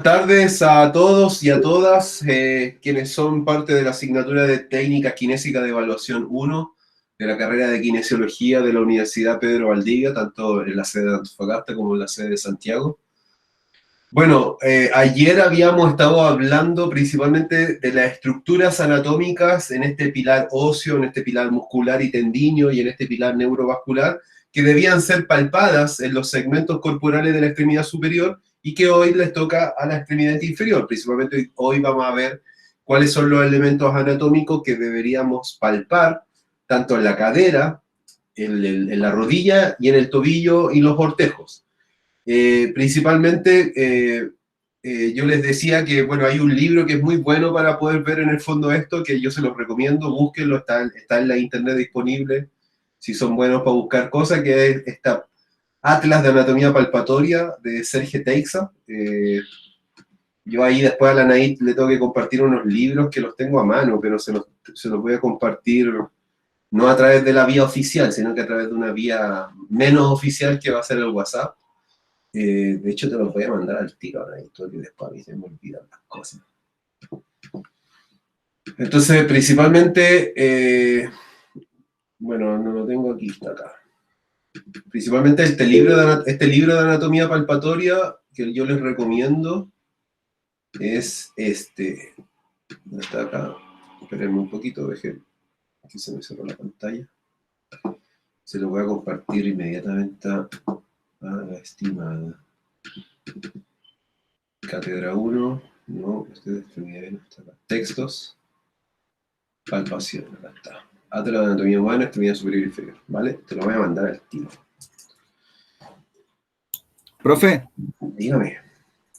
Tardes a todos y a todas quienes son parte de la asignatura de Técnica Kinésica de Evaluación 1 de la carrera de Kinesiología de la Universidad Pedro Valdivia, tanto en la sede de Antofagasta como en la sede de Santiago. Bueno, ayer habíamos estado hablando principalmente de las estructuras anatómicas en este pilar óseo, en este pilar muscular y tendíneo y en este pilar neurovascular, que debían ser palpadas en los segmentos corporales de la extremidad superior y que hoy les toca a la extremidad inferior. Principalmente hoy vamos a ver cuáles son los elementos anatómicos que deberíamos palpar, tanto en la cadera, en la rodilla y en el tobillo y los cortejos. Principalmente, yo les decía que, bueno, hay un libro que es muy bueno para poder ver en el fondo esto, que yo se los recomiendo, búsquenlo, está en la internet disponible, si son buenos para buscar cosas, que es esta Atlas de Anatomía Palpatoria de Serge Teixa. Yo ahí después a la Naid le tengo que compartir unos libros que los tengo a mano, pero se los voy a compartir no a través de la vía oficial, sino que a través de una vía menos oficial que va a ser el WhatsApp. De hecho, te los voy a mandar al tiro ahora, que después a mí se me olvidan las cosas. Entonces, principalmente, bueno, no lo tengo aquí, está acá. Principalmente este libro de anatomía palpatoria que yo les recomiendo es este. Está acá. Espérenme un poquito, dejen que se me cerró la pantalla. Se lo voy a compartir inmediatamente a la estimada. Cátedra 1, no, este de extremidad no está acá. Textos, palpación, acá está. Atlas de anatomía humana, extremidad superior y inferior, ¿vale? Te lo voy a mandar al tiro. Profe, dígame.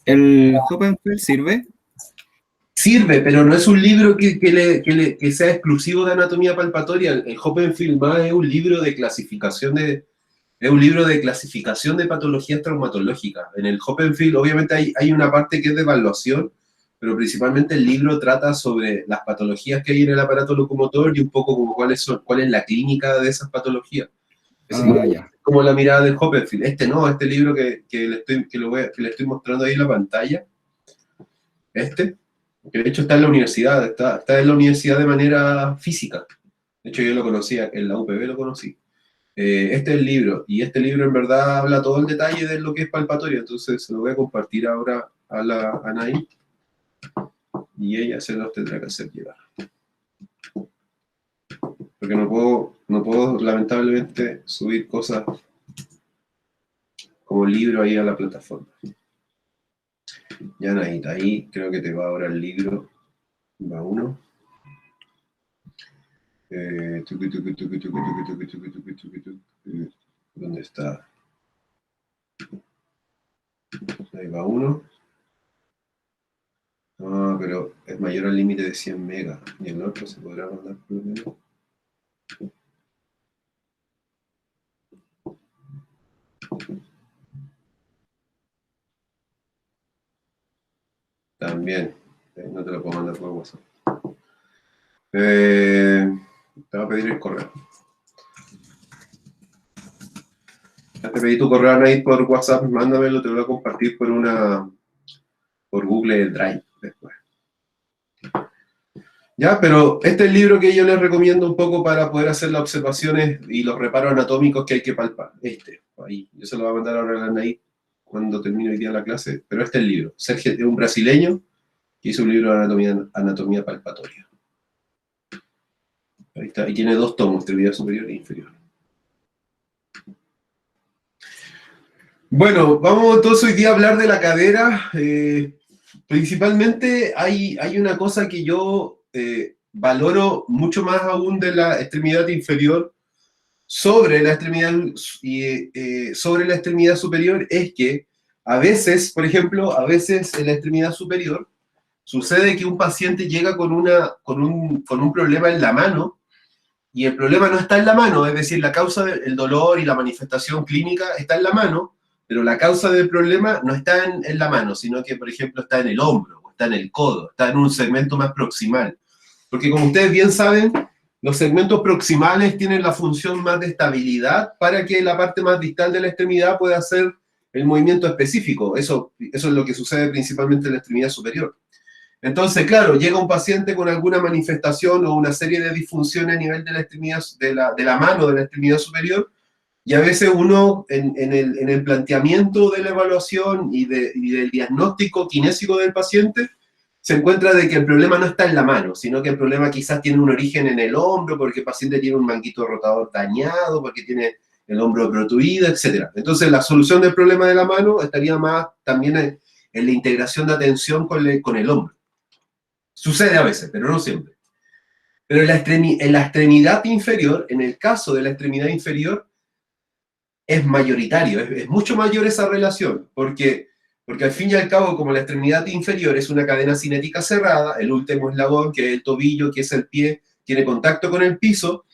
¿El Hoppenfeld sirve? Sirve, pero no es un libro que sea exclusivo de anatomía palpatoria. El Hoppenfeld más es un libro de clasificación de patologías traumatológicas. En el Hoppenfeld, obviamente, hay una parte que es de evaluación, pero principalmente el libro trata sobre las patologías que hay en el aparato locomotor y un poco como cuál es la clínica de esas patologías. Es como la mirada del Hoppenfeld. Este libro que le estoy mostrando ahí en la pantalla, que de hecho está en la universidad, está en la universidad de manera física. De hecho, yo lo conocía, en la UPB lo conocí. Este es el libro, y este libro en verdad habla todo el detalle de lo que es palpatoria, entonces se lo voy a compartir ahora a la Anaí, y ella se los tendrá que hacer llegar. Porque no puedo lamentablemente subir cosas como libro ahí a la plataforma. Ya Anaí, ahí creo que te va ahora el libro, va uno. ¿Dónde está? Ahí va uno. Ah, pero es mayor al límite de 100 megas. ¿Y el otro se podrá mandar por lo menos? También. No te lo puedo mandar por WhatsApp. Te va a pedir el correo. Ya te pedí tu correo ahí por WhatsApp, mándamelo, te lo voy a compartir por Google Drive después. Ya, pero este es el libro que yo les recomiendo un poco para poder hacer las observaciones y los reparos anatómicos que hay que palpar. Ahí. Yo se lo voy a mandar ahora a la Anaí cuando termine hoy día la clase, pero este es el libro. Sergio es un brasileño que hizo un libro de anatomía palpatoria. Ahí está, y tiene 2 tomos, extremidad superior e inferior. Bueno, vamos entonces hoy día a hablar de la cadera. Principalmente hay una cosa que yo valoro mucho más aún de la extremidad inferior sobre la extremidad superior, es que a veces, por ejemplo, a veces en la extremidad superior sucede que un paciente llega con un problema en la mano y el problema no está en la mano, es decir, la causa del dolor y la manifestación clínica está en la mano, pero la causa del problema no está en la mano, sino que, por ejemplo, está en el hombro, o está en el codo, está en un segmento más proximal. Porque como ustedes bien saben, los segmentos proximales tienen la función más de estabilidad para que la parte más distal de la extremidad pueda ser el movimiento específico. Eso es lo que sucede principalmente en la extremidad superior. Entonces, claro, llega un paciente con alguna manifestación o una serie de disfunciones a nivel de la extremidad, de la mano de la extremidad superior, y a veces uno en el planteamiento de la evaluación y del diagnóstico kinésico del paciente, se encuentra de que el problema no está en la mano, sino que el problema quizás tiene un origen en el hombro, porque el paciente tiene un manguito rotador dañado, porque tiene el hombro protruido, etc. Entonces, la solución del problema de la mano estaría más también en la integración de atención con el hombro. Sucede a veces, pero no siempre. Pero en la extremidad inferior, en el caso de la extremidad inferior, es mayoritario, es mucho mayor esa relación, porque al fin y al cabo, como la extremidad inferior es una cadena cinética cerrada, el último eslabón, que es el tobillo, que es el pie, tiene contacto con el piso,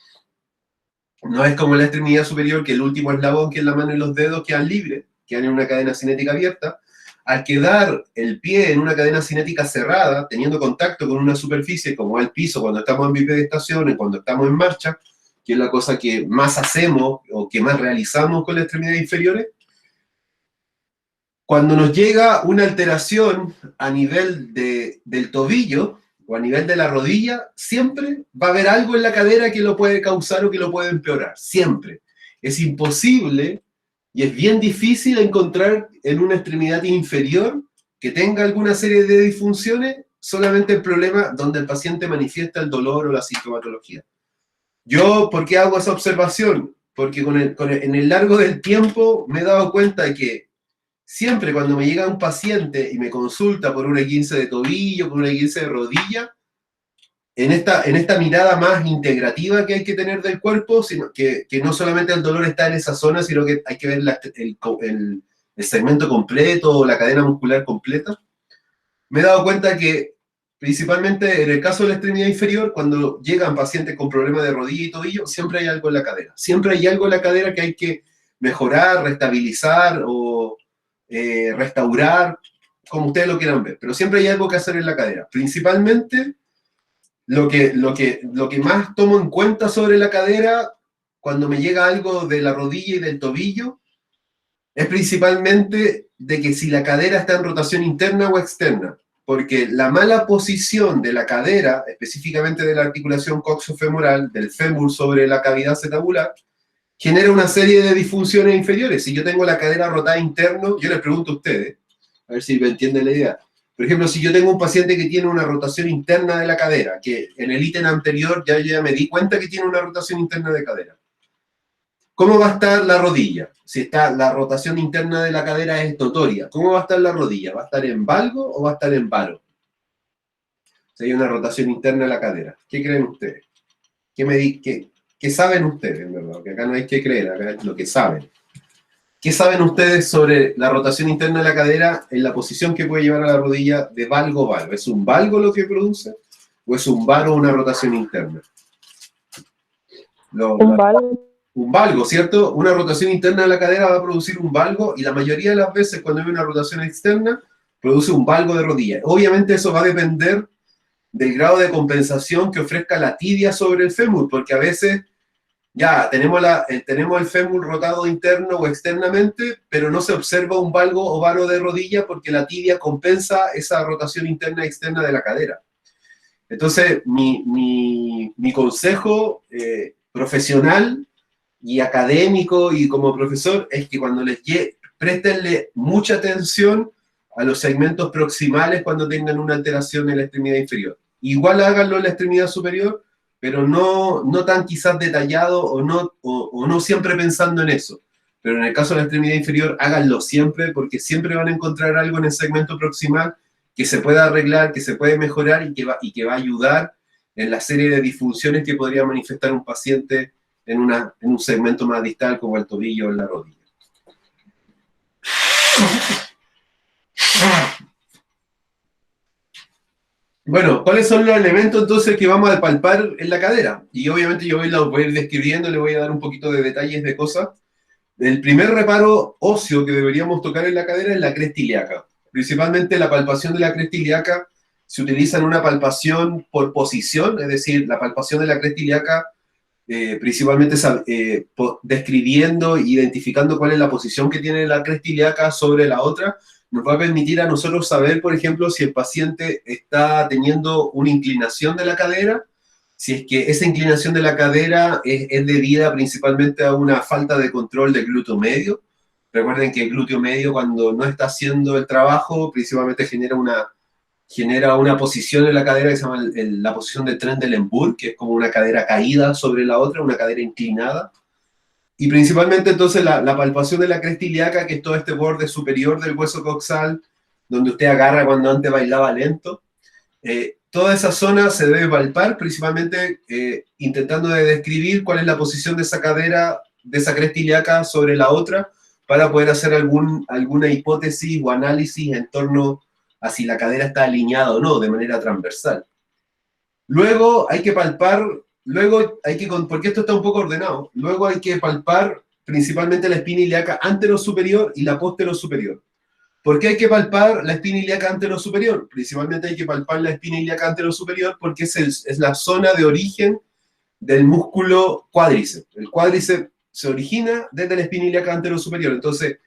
no es como la extremidad superior, que el último eslabón, que es la mano y los dedos, quedan libres, quedan en una cadena cinética abierta. Al quedar el pie en una cadena cinética cerrada, teniendo contacto con una superficie como el piso cuando estamos en bipedestación, cuando estamos en marcha, que es la cosa que más hacemos o que más realizamos con las extremidades inferiores, cuando nos llega una alteración a nivel del tobillo o a nivel de la rodilla, siempre va a haber algo en la cadera que lo puede causar o que lo puede empeorar. Siempre. Es imposible y es bien difícil encontrar en una extremidad inferior que tenga alguna serie de disfunciones, solamente el problema donde el paciente manifiesta el dolor o la sintomatología. Yo, ¿por qué hago esa observación? Porque en el largo del tiempo me he dado cuenta de que siempre cuando me llega un paciente y me consulta por un E15 de tobillo, por un E15 de rodilla, en esta mirada más integrativa que hay que tener del cuerpo, sino que no solamente el dolor está en esa zona, sino que hay que ver el segmento completo o la cadena muscular completa, me he dado cuenta que principalmente en el caso de la extremidad inferior, cuando llegan pacientes con problemas de rodilla y tobillo, siempre hay algo en la cadera. Siempre hay algo en la cadera que hay que mejorar, restabilizar o restaurar, como ustedes lo quieran ver. Pero siempre hay algo que hacer en la cadera. Principalmente, lo que más tomo en cuenta sobre la cadera, cuando me llega algo de la rodilla y del tobillo, es principalmente de que si la cadera está en rotación interna o externa, porque la mala posición de la cadera, específicamente de la articulación coxofemoral, del fémur sobre la cavidad acetabular, genera una serie de disfunciones inferiores. Si yo tengo la cadera rotada interno, yo les pregunto a ustedes, a ver si me entienden la idea. Por ejemplo, si yo tengo un paciente que tiene una rotación interna de la cadera, que en el ítem anterior ya me di cuenta que tiene una rotación interna de cadera. ¿Cómo va a estar la rodilla? Si está la rotación interna de la cadera es notoria. ¿Cómo va a estar la rodilla? ¿Va a estar en valgo o va a estar en varo? Si hay una rotación interna de la cadera. ¿Qué creen ustedes? ¿Qué saben ustedes, en verdad? Que acá no hay que creer, acá es lo que saben. ¿Qué saben ustedes sobre la rotación interna de la cadera en la posición que puede llevar a la rodilla de valgo o varo? ¿Es un valgo lo que produce? ¿O es un varo una rotación interna? Un valgo. Un valgo, ¿cierto? Una rotación interna de la cadera va a producir un valgo y la mayoría de las veces cuando hay una rotación externa produce un valgo de rodilla. Obviamente eso va a depender del grado de compensación que ofrezca la tibia sobre el fémur, porque a veces ya tenemos el fémur rotado interno o externamente, pero no se observa un valgo o varo de rodilla porque la tibia compensa esa rotación interna y externa de la cadera. Entonces, mi consejo profesional y académico y como profesor es que cuando préstenle mucha atención a los segmentos proximales cuando tengan una alteración en la extremidad inferior. Igual háganlo en la extremidad superior, pero no tan quizás detallado o no siempre pensando en eso. Pero en el caso de la extremidad inferior, háganlo siempre porque siempre van a encontrar algo en el segmento proximal que se pueda arreglar, que se puede mejorar y que va a ayudar en la serie de disfunciones que podría manifestar un paciente en un segmento más distal como el tobillo o la rodilla. Bueno, ¿cuáles son los elementos entonces que vamos a palpar en la cadera? Y obviamente yo los voy a ir describiendo, le voy a dar un poquito de detalles de cosas. El primer reparo óseo que deberíamos tocar en la cadera es la cresta ilíaca. Principalmente la palpación de la cresta ilíaca se utiliza en una palpación por posición, es decir, la palpación de la cresta ilíaca principalmente describiendo e identificando cuál es la posición que tiene la cresta ilíaca sobre la otra, nos va a permitir a nosotros saber, por ejemplo, si el paciente está teniendo una inclinación de la cadera, si es que esa inclinación de la cadera es debida principalmente a una falta de control del glúteo medio. Recuerden que el glúteo medio, cuando no está haciendo el trabajo, principalmente genera una posición en la cadera que se llama la posición de Trendelenburg, que es como una cadera caída sobre la otra, una cadera inclinada. Y principalmente entonces la palpación de la cresta ilíaca, que es todo este borde superior del hueso coxal, donde usted agarra cuando antes bailaba lento. Toda esa zona se debe palpar, principalmente intentando de describir cuál es la posición de esa cadera, de esa cresta ilíaca sobre la otra, para poder hacer alguna hipótesis o análisis en torno a si la cadera está alineada o no, de manera transversal. Luego hay que palpar, porque esto está un poco ordenado, luego hay que palpar principalmente la espina ilíaca anterosuperior y la posterosuperior. ¿Por qué hay que palpar la espina ilíaca anterosuperior? Principalmente hay que palpar la espina ilíaca anterosuperior porque es la zona de origen del músculo cuádriceps. El cuádriceps se origina desde la espina ilíaca anterosuperior. Entonces,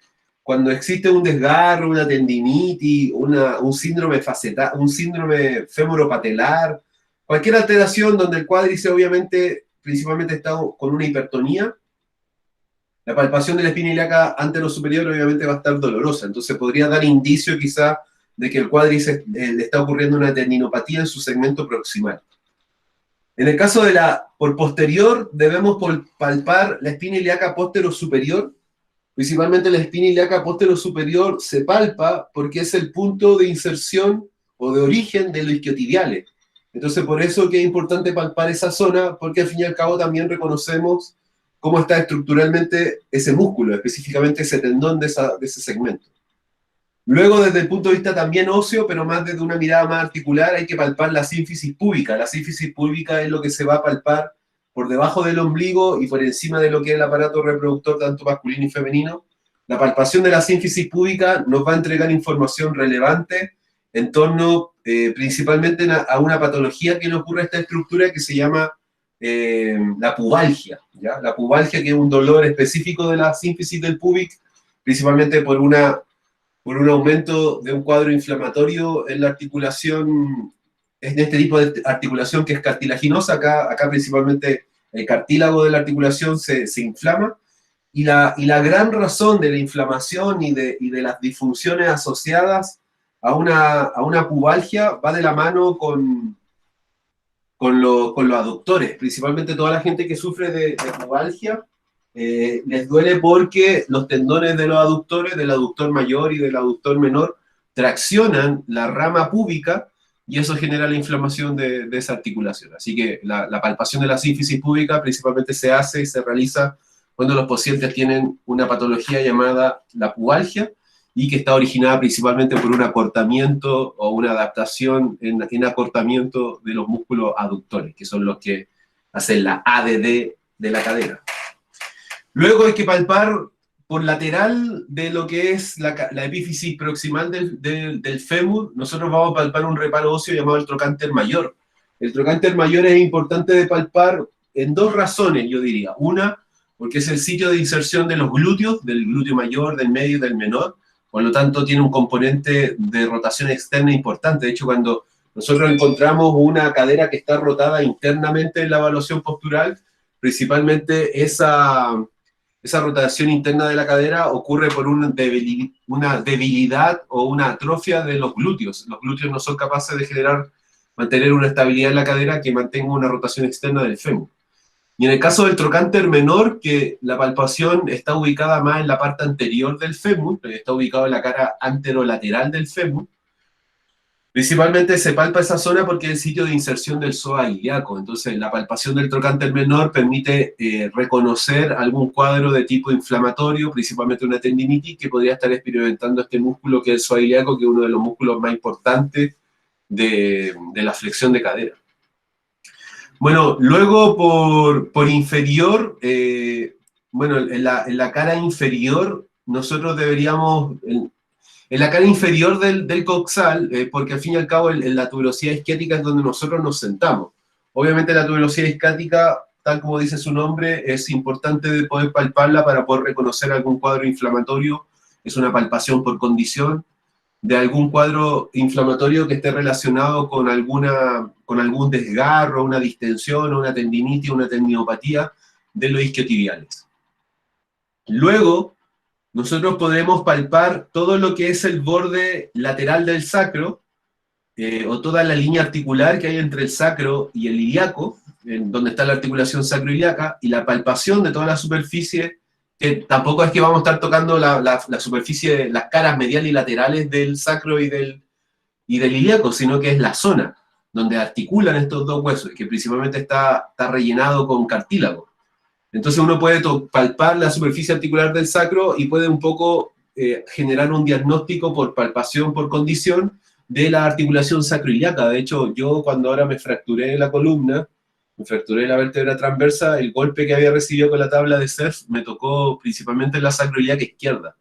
cuando existe un desgarro, una tendinitis, un síndrome un síndrome femoropatelar, cualquier alteración donde el cuádriceps obviamente, principalmente está con una hipertonía, la palpación de la espina ilíaca anterosuperior obviamente va a estar dolorosa. Entonces podría dar indicio quizá de que el cuádriceps le está ocurriendo una tendinopatía en su segmento proximal. En el caso de por posterior, debemos palpar la espina ilíaca posterosuperior. Principalmente la espina ilíaca posterosuperior se palpa porque es el punto de inserción o de origen de los isquiotibiales. Entonces, por eso que es importante palpar esa zona, porque al fin y al cabo también reconocemos cómo está estructuralmente ese músculo, específicamente ese tendón de ese segmento. Luego, desde el punto de vista también óseo, pero más desde una mirada más articular, hay que palpar la sínfisis púbica. La sínfisis púbica es lo que se va a palpar por debajo del ombligo y por encima de lo que es el aparato reproductor, tanto masculino y femenino. La palpación de la sínfisis púbica nos va a entregar información relevante en torno principalmente a una patología que le ocurre a esta estructura que se llama la pubalgia, ¿ya? La pubalgia, que es un dolor específico de la sínfisis del púbic, principalmente por un aumento de un cuadro inflamatorio en la articulación, en este tipo de articulación que es cartilaginosa. Acá principalmente el cartílago de la articulación se inflama, y la gran razón de la inflamación y de las disfunciones asociadas a una pubalgia va de la mano con los aductores. Principalmente toda la gente que sufre de pubalgia, les duele porque los tendones de los aductores, del aductor mayor y del aductor menor, traccionan la rama púbica, y eso genera la inflamación de esa articulación. Así que la palpación de la sínfisis púbica principalmente se hace y se realiza cuando los pacientes tienen una patología llamada la pubalgia, y que está originada principalmente por un acortamiento o una adaptación en acortamiento de los músculos aductores, que son los que hacen la ADD de la cadera. Luego hay que palpar por lateral de lo que es la epífisis proximal del fémur. Nosotros vamos a palpar un reparo óseo llamado el trocánter mayor. El trocánter mayor es importante de palpar en dos razones, yo diría. Una, porque es el sitio de inserción de los glúteos, del glúteo mayor, del medio y del menor. Por lo tanto, tiene un componente de rotación externa importante. De hecho, cuando nosotros encontramos una cadera que está rotada internamente en la evaluación postural, principalmente esa rotación interna de la cadera ocurre por una debilidad o una atrofia de los glúteos. Los glúteos no son capaces de mantener una estabilidad en la cadera que mantenga una rotación externa del fémur. Y en el caso del trocánter menor, que la palpación está ubicada más en la parte anterior del fémur, está ubicado en la cara anterolateral del fémur, principalmente se palpa esa zona porque es el sitio de inserción del psoas ilíaco. Entonces, la palpación del trocánter menor permite reconocer algún cuadro de tipo inflamatorio, principalmente una tendinitis, que podría estar experimentando este músculo que es el psoas ilíaco, que es uno de los músculos más importantes de la flexión de cadera. Bueno, luego por inferior, bueno, en la cara inferior, nosotros deberíamos, en la cara inferior del coxal, porque al fin y al cabo en la tuberosidad isquiática es donde nosotros nos sentamos. Obviamente la tuberosidad isquiática tal como dice su nombre, es importante de poder palparla para poder reconocer algún cuadro inflamatorio. Es una palpación por condición de algún cuadro inflamatorio que esté relacionado con algún desgarro, una distensión, una tendinitis, una tendinopatía de los isquiotibiales. Luego, nosotros podremos palpar todo lo que es el borde lateral del sacro, o toda la línea articular que hay entre el sacro y el ilíaco, en donde está la articulación sacroiliaca, y la palpación de toda la superficie, que tampoco es que vamos a estar tocando la superficie, las caras medial y laterales del sacro y del ilíaco, sino que es la zona donde articulan estos dos huesos, que principalmente está rellenado con cartílago. Entonces uno puede palpar la superficie articular del sacro y puede un poco generar un diagnóstico por palpación, por condición, de la articulación sacroiliaca. De hecho, yo cuando ahora me fracturé la columna, me fracturé la vértebra transversa, el golpe que había recibido con la tabla de surf me tocó principalmente en la sacroiliaca izquierda.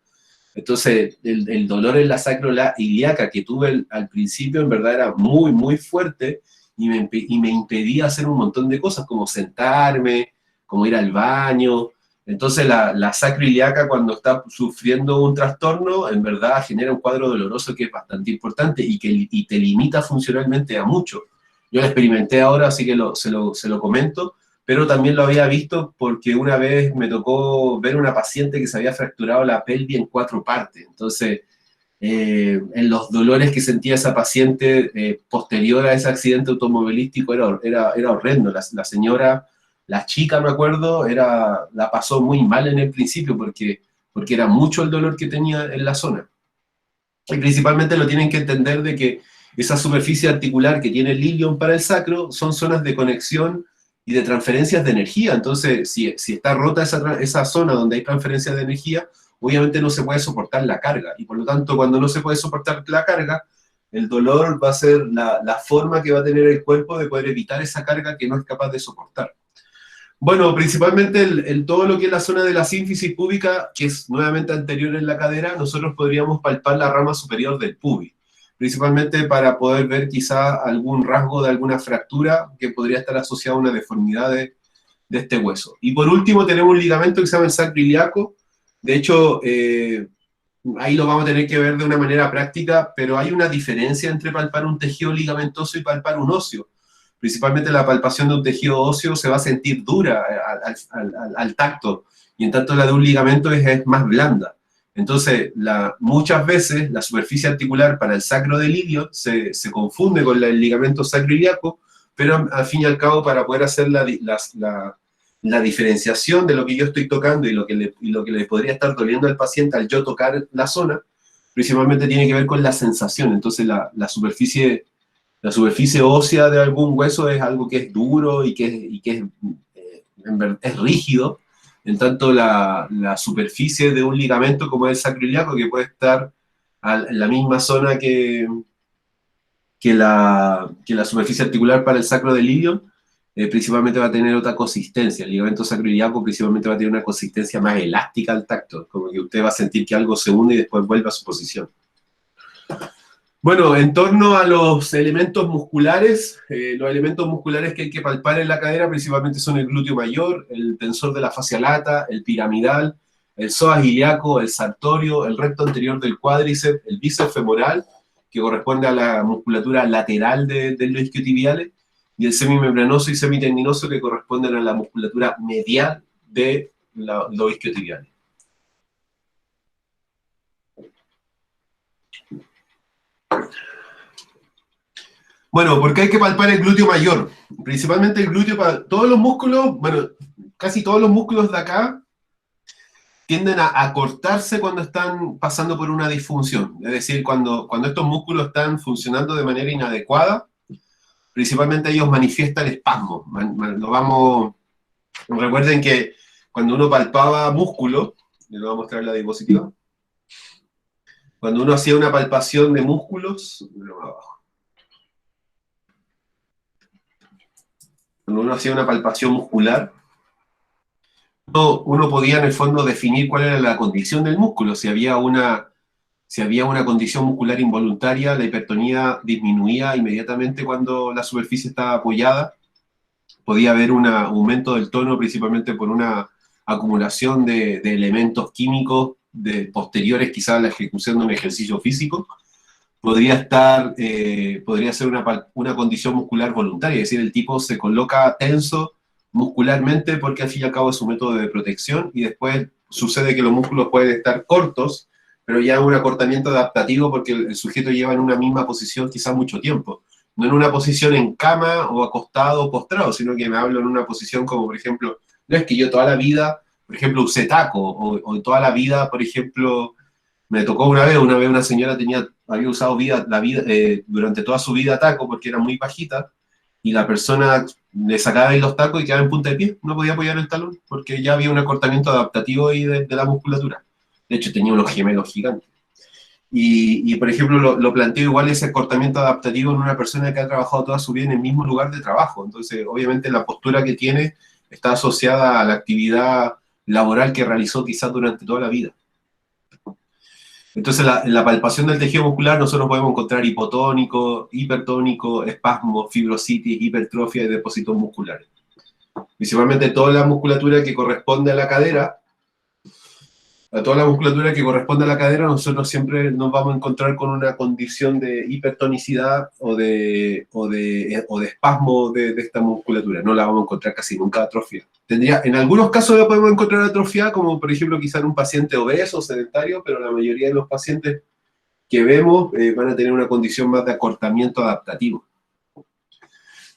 Entonces, el dolor en la sacroiliaca que tuve al principio, en verdad era muy, muy fuerte y me impedía hacer un montón de cosas, como sentarme, como ir al baño. Entonces, la sacroiliaca, cuando está sufriendo un trastorno, en verdad genera un cuadro doloroso que es bastante importante y te limita funcionalmente a mucho. Yo lo experimenté ahora, así que se lo comento, pero también lo había visto porque una vez me tocó ver una paciente que se había fracturado la pelvis en 4 partes. Entonces, en los dolores que sentía esa paciente posterior a ese accidente automovilístico era horrendo. La señora, la chica, me acuerdo, la pasó muy mal en el principio porque era mucho el dolor que tenía en la zona. Y principalmente lo tienen que entender de que esa superficie articular que tiene el ilion para el sacro son zonas de conexión y de transferencias de energía. Entonces, si está rota esa zona donde hay transferencias de energía, obviamente no se puede soportar la carga. Y por lo tanto, cuando no se puede soportar la carga, el dolor va a ser la forma que va a tener el cuerpo de poder evitar esa carga que no es capaz de soportar. Bueno, principalmente todo lo que es la zona de la sínfisis púbica, que es nuevamente anterior en la cadera, nosotros podríamos palpar la rama superior del pubis, principalmente para poder ver quizá algún rasgo de alguna fractura que podría estar asociado a una deformidad de este hueso. Y por último tenemos un ligamento que se llama el sacroiliaco. De hecho, ahí lo vamos a tener que ver de una manera práctica, pero hay una diferencia entre palpar un tejido ligamentoso y palpar un óseo. Principalmente la palpación de un tejido óseo se va a sentir dura al tacto, y en tanto la de un ligamento es más blanda. Entonces, muchas veces la superficie articular para el sacro del ilio se confunde con el ligamento sacroiliaco, pero al fin y al cabo, para poder hacer la diferenciación de lo que yo estoy tocando y lo que le podría estar doliendo al paciente al yo tocar la zona, principalmente tiene que ver con la sensación. Entonces, la superficie ósea de algún hueso es algo que es duro y que es rígido, en tanto la superficie de un ligamento como el sacroiliaco, que puede estar en la misma zona que la superficie articular para el sacro del ilio, principalmente va a tener otra consistencia. El ligamento sacroiliaco principalmente va a tener una consistencia más elástica al tacto, como que usted va a sentir que algo se hunde y después vuelve a su posición. Bueno, en torno a los elementos musculares que hay que palpar en la cadera principalmente son el glúteo mayor, el tensor de la fascia lata, el piramidal, el psoas ilíaco, el sartorio, el recto anterior del cuádriceps, el bíceps femoral, que corresponde a la musculatura lateral de los isquiotibiales, y el semimembranoso y semitendinoso, que corresponden a la musculatura medial de los isquiotibiales. Bueno, ¿por qué hay que palpar el glúteo mayor? Principalmente el glúteo, para todos los músculos, bueno, casi todos los músculos de acá tienden a cortarse cuando están pasando por una disfunción. Es decir, cuando estos músculos están funcionando de manera inadecuada, principalmente ellos manifiestan espasmos. Recuerden que cuando uno palpaba músculo, les voy a mostrar la diapositiva, cuando uno hacía una palpación de músculos, cuando uno hacía una palpación muscular, uno podía en el fondo definir cuál era la condición del músculo. Si había una condición muscular involuntaria, la hipertonía disminuía inmediatamente cuando la superficie estaba apoyada podía haber un aumento del tono principalmente por una acumulación de elementos químicos posteriores quizás a la ejecución de un ejercicio físico. Podría ser una condición muscular voluntaria, es decir, el tipo se coloca tenso muscularmente porque al fin y al cabo es su método de protección, y después sucede que los músculos pueden estar cortos, pero ya un acortamiento adaptativo porque el sujeto lleva en una misma posición quizás mucho tiempo, no en una posición en cama o acostado o postrado, sino que me hablo en una posición como, por ejemplo, no es que yo toda la vida, por ejemplo, usé taco, o toda la vida, por ejemplo, me tocó una vez una señora había usado durante toda su vida taco porque era muy bajita, y la persona le sacaba ahí los tacos y quedaba en punta de pie, no podía apoyar el talón porque ya había un acortamiento adaptativo ahí de la musculatura. De hecho, tenía unos gemelos gigantes. Por ejemplo, lo planteo igual ese acortamiento adaptativo en una persona que ha trabajado toda su vida en el mismo lugar de trabajo. Entonces, obviamente, la postura que tiene está asociada a la actividad laboral que realizó quizás durante toda la vida. Entonces, en la palpación del tejido muscular nosotros podemos encontrar hipotónico, hipertónico, espasmo, fibrositis, hipertrofia y depósitos musculares. Principalmente toda la musculatura que corresponde a la cadera, nosotros siempre nos vamos a encontrar con una condición de hipertonicidad o de espasmo de esta musculatura. No la vamos a encontrar casi nunca atrofia. En algunos casos la podemos encontrar atrofia, como por ejemplo quizá en un paciente obeso o sedentario, pero la mayoría de los pacientes que vemos van a tener una condición más de acortamiento adaptativo.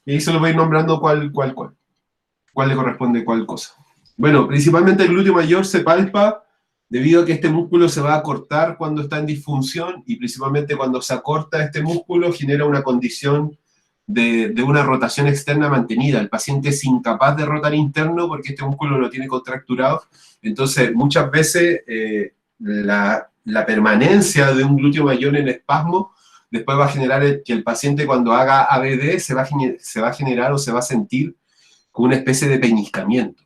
Y ahí se lo voy nombrando cuál le corresponde cuál cosa. Bueno, principalmente el glúteo mayor se palpa debido a que este músculo se va a acortar cuando está en disfunción, y principalmente cuando se acorta este músculo genera una condición de una rotación externa mantenida. El paciente es incapaz de rotar interno porque este músculo lo tiene contracturado. Entonces, muchas veces la permanencia de un glúteo mayor en espasmo después va a generar que el paciente, cuando haga ABD, se va a generar o se va a sentir con una especie de peñiscamiento.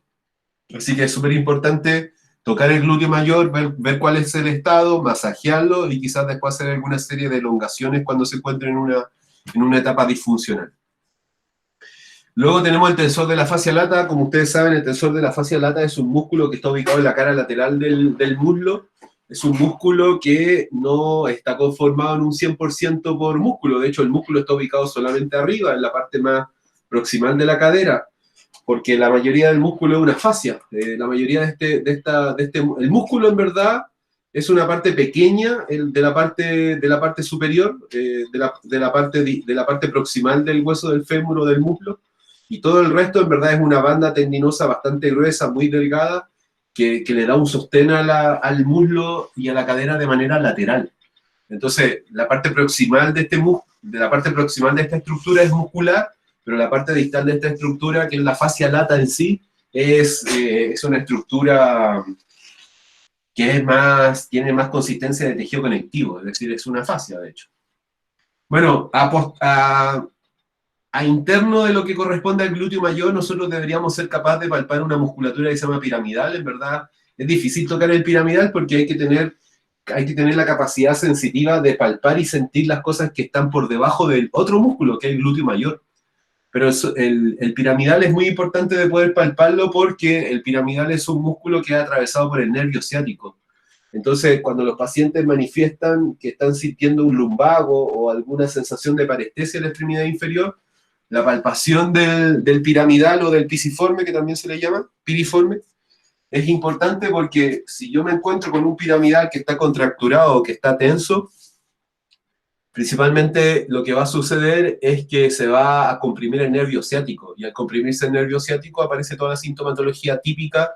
Así que es súper importante tocar el glúteo mayor, ver cuál es el estado, masajearlo y quizás después hacer alguna serie de elongaciones cuando se encuentre en una etapa disfuncional. Luego tenemos el tensor de la fascia lata. Como ustedes saben, el tensor de la fascia lata es un músculo que está ubicado en la cara lateral del muslo. Es un músculo que no está conformado en un 100% por músculo. De hecho, el músculo está ubicado solamente arriba, en la parte más proximal de la cadera, porque la mayoría del músculo es una fascia. La mayoría el músculo en verdad es una parte pequeña de la parte superior, de la parte proximal del hueso del fémur o del muslo, y todo el resto en verdad es una banda tendinosa bastante gruesa, muy delgada, que le da un sostén al muslo y a la cadera de manera lateral. Entonces, la parte proximal de esta estructura es muscular, pero la parte distal de esta estructura, que es la fascia lata en sí, es una estructura que tiene más consistencia de tejido conectivo, es decir, es una fascia, de hecho. Bueno, a interno de lo que corresponde al glúteo mayor, nosotros deberíamos ser capaces de palpar una musculatura que se llama piramidal. En verdad, es difícil tocar el piramidal porque hay que tener la capacidad sensitiva de palpar y sentir las cosas que están por debajo del otro músculo, que es el glúteo mayor. Pero el piramidal es muy importante de poder palparlo porque el piramidal es un músculo que es atravesado por el nervio ciático. Entonces, cuando los pacientes manifiestan que están sintiendo un lumbago o alguna sensación de parestesia en la extremidad inferior, la palpación del piramidal o del pisiforme, que también se le llama, piriforme, es importante porque si yo me encuentro con un piramidal que está contracturado o que está tenso, principalmente lo que va a suceder es que se va a comprimir el nervio ciático, y al comprimirse el nervio ciático aparece toda la sintomatología típica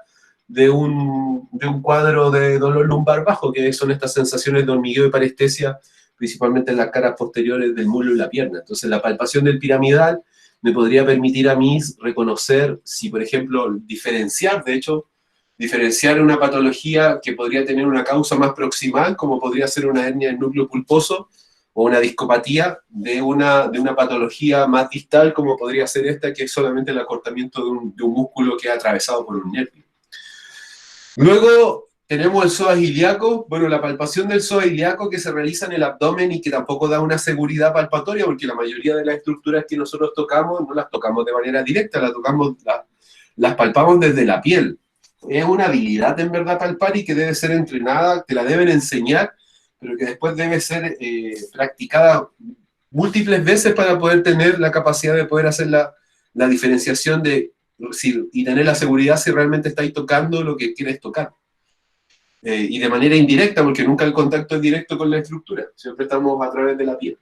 de un cuadro de dolor lumbar bajo, que son estas sensaciones de hormigueo y parestesia, principalmente en las caras posteriores del muslo y la pierna. Entonces, la palpación del piramidal me podría permitir a mí reconocer si, por ejemplo, diferenciar una patología que podría tener una causa más proximal, como podría ser una hernia del núcleo pulposo, o una discopatía de una patología más distal, como podría ser esta, que es solamente el acortamiento de un músculo que es atravesado por un nervio. Luego, tenemos el psoas ilíaco. Bueno, la palpación del psoas ilíaco que se realiza en el abdomen y que tampoco da una seguridad palpatoria, porque la mayoría de las estructuras que nosotros tocamos no las tocamos de manera directa, las palpamos desde la piel. Es una habilidad en verdad palpar y que debe ser entrenada, te la deben enseñar, pero que después debe ser practicada múltiples veces para poder tener la capacidad de poder hacer la diferenciación y tener la seguridad si realmente estáis tocando lo que quieres tocar. Y de manera indirecta, porque nunca el contacto es directo con la estructura, siempre estamos a través de la piel.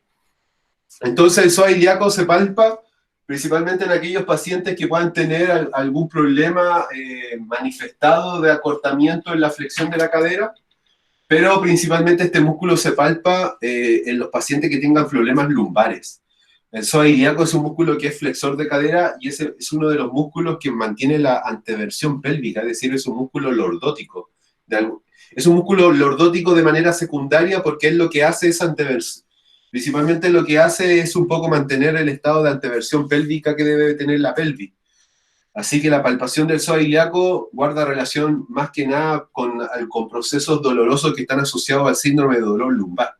Entonces el psoas ilíaco se palpa principalmente en aquellos pacientes que puedan tener algún problema manifestado de acortamiento en la flexión de la cadera, pero principalmente este músculo se palpa en los pacientes que tengan problemas lumbares. El psoas ilíaco es un músculo que es flexor de cadera y ese es uno de los músculos que mantiene la anteversión pélvica, es decir, es un músculo lordótico. Es un músculo lordótico de manera secundaria porque es lo que hace esa anteversión. Principalmente lo que hace es un poco mantener el estado de anteversión pélvica que debe tener la pelvis. Así que la palpación del psoas ilíaco guarda relación más que nada con procesos dolorosos que están asociados al síndrome de dolor lumbar.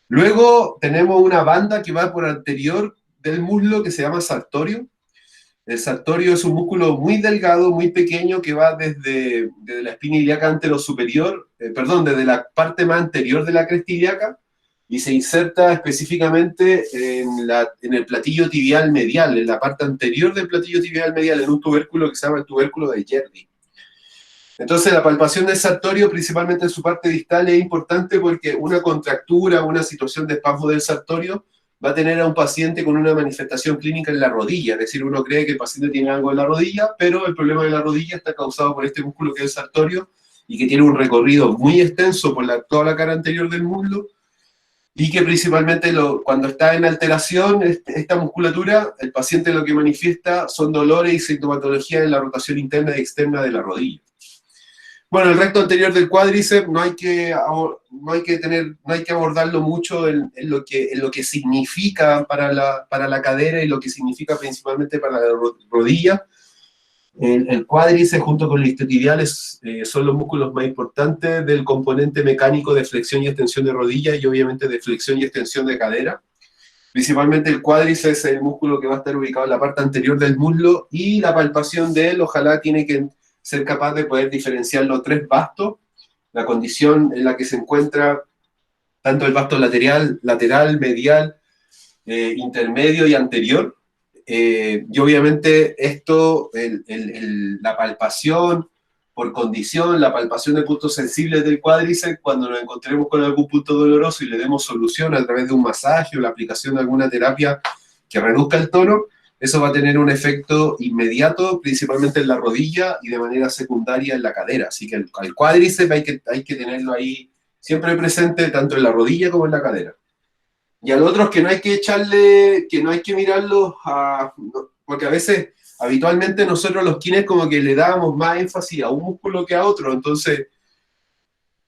Luego tenemos una banda que va por anterior del muslo que se llama sartorio. El sartorio es un músculo muy delgado, muy pequeño, que va desde la espina ilíaca anterosuperior, desde la parte más anterior de la cresta ilíaca, y se inserta específicamente en el platillo tibial medial, en la parte anterior del platillo tibial medial, en un tubérculo que se llama el tubérculo de Yerdi. Entonces la palpación del sartorio, principalmente en su parte distal, es importante porque una contractura, una situación de espasmo del sartorio va a tener a un paciente con una manifestación clínica en la rodilla, es decir, uno cree que el paciente tiene algo en la rodilla, pero el problema de la rodilla está causado por este músculo que es el sartorio y que tiene un recorrido muy extenso por toda la cara anterior del muslo, y que principalmente cuando está en alteración esta musculatura, el paciente lo que manifiesta son dolores y sintomatología en la rotación interna y externa de la rodilla. Bueno, el recto anterior del cuádriceps no hay que abordarlo mucho en lo que significa para la cadera y lo que significa principalmente para la rodilla. El cuádriceps junto con los isquiotibiales son los músculos más importantes del componente mecánico de flexión y extensión de rodilla y obviamente de flexión y extensión de cadera. Principalmente el cuádriceps es el músculo que va a estar ubicado en la parte anterior del muslo y la palpación de él ojalá tiene que ser capaz de poder diferenciar los tres bastos, la condición en la que se encuentra tanto el vasto lateral, medial, intermedio y anterior. Y obviamente esto, la palpación por condición, la palpación de puntos sensibles del cuádriceps, cuando nos encontremos con algún punto doloroso y le demos solución a través de un masaje o la aplicación de alguna terapia que reduzca el tono, eso va a tener un efecto inmediato, principalmente en la rodilla y de manera secundaria en la cadera. Así que el cuádriceps hay que tenerlo ahí siempre presente, tanto en la rodilla como en la cadera. Y al otro es que no hay que que no hay que mirarlos porque a veces, habitualmente nosotros los kines como que le dábamos más énfasis a un músculo que a otro, entonces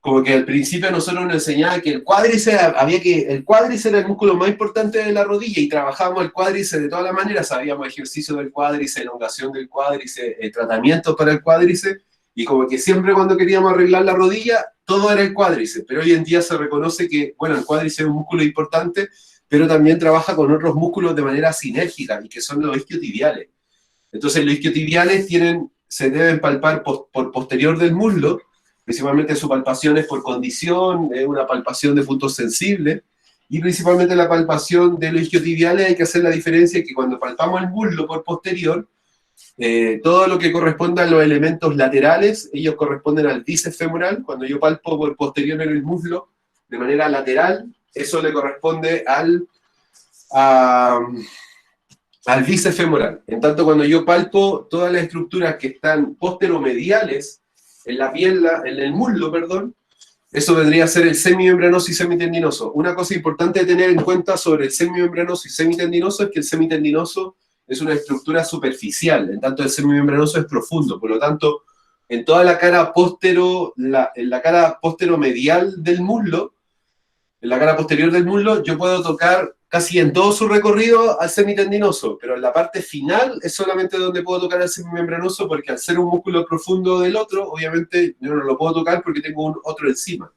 como que al principio nosotros nos enseñaban que el cuádriceps era el músculo más importante de la rodilla y trabajábamos el cuádriceps de todas las maneras, sabíamos ejercicio del cuádriceps, elongación del cuádriceps, tratamientos para el cuádriceps, y como que siempre cuando queríamos arreglar la rodilla, todo era el cuádriceps, pero hoy en día se reconoce que, bueno, el cuádriceps es un músculo importante, pero también trabaja con otros músculos de manera sinérgica, y que son los isquiotibiales. Entonces los isquiotibiales se deben palpar por posterior del muslo, principalmente su palpación es por condición, es una palpación de puntos sensibles, y principalmente la palpación de los isquiotibiales hay que hacer la diferencia que cuando palpamos el muslo por posterior, todo lo que corresponde a los elementos laterales, ellos corresponden al bíceps femoral. Cuando yo palpo por posterior en el muslo, de manera lateral, eso le corresponde al bíceps femoral. En tanto, cuando yo palpo todas las estructuras que están posteromediales, en la pierna, en el muslo, perdón, eso vendría a ser el semimembranoso y semitendinoso. Una cosa importante de tener en cuenta sobre el semimembranoso y semitendinoso es que el semitendinoso es una estructura superficial, en tanto el semimembranoso es profundo, por lo tanto, en toda la cara en la cara posteromedial del muslo, en la cara posterior del muslo, yo puedo tocar casi en todo su recorrido al semitendinoso, pero en la parte final es solamente donde puedo tocar el semimembranoso, porque al ser un músculo profundo del otro, obviamente yo no lo puedo tocar porque tengo otro encima.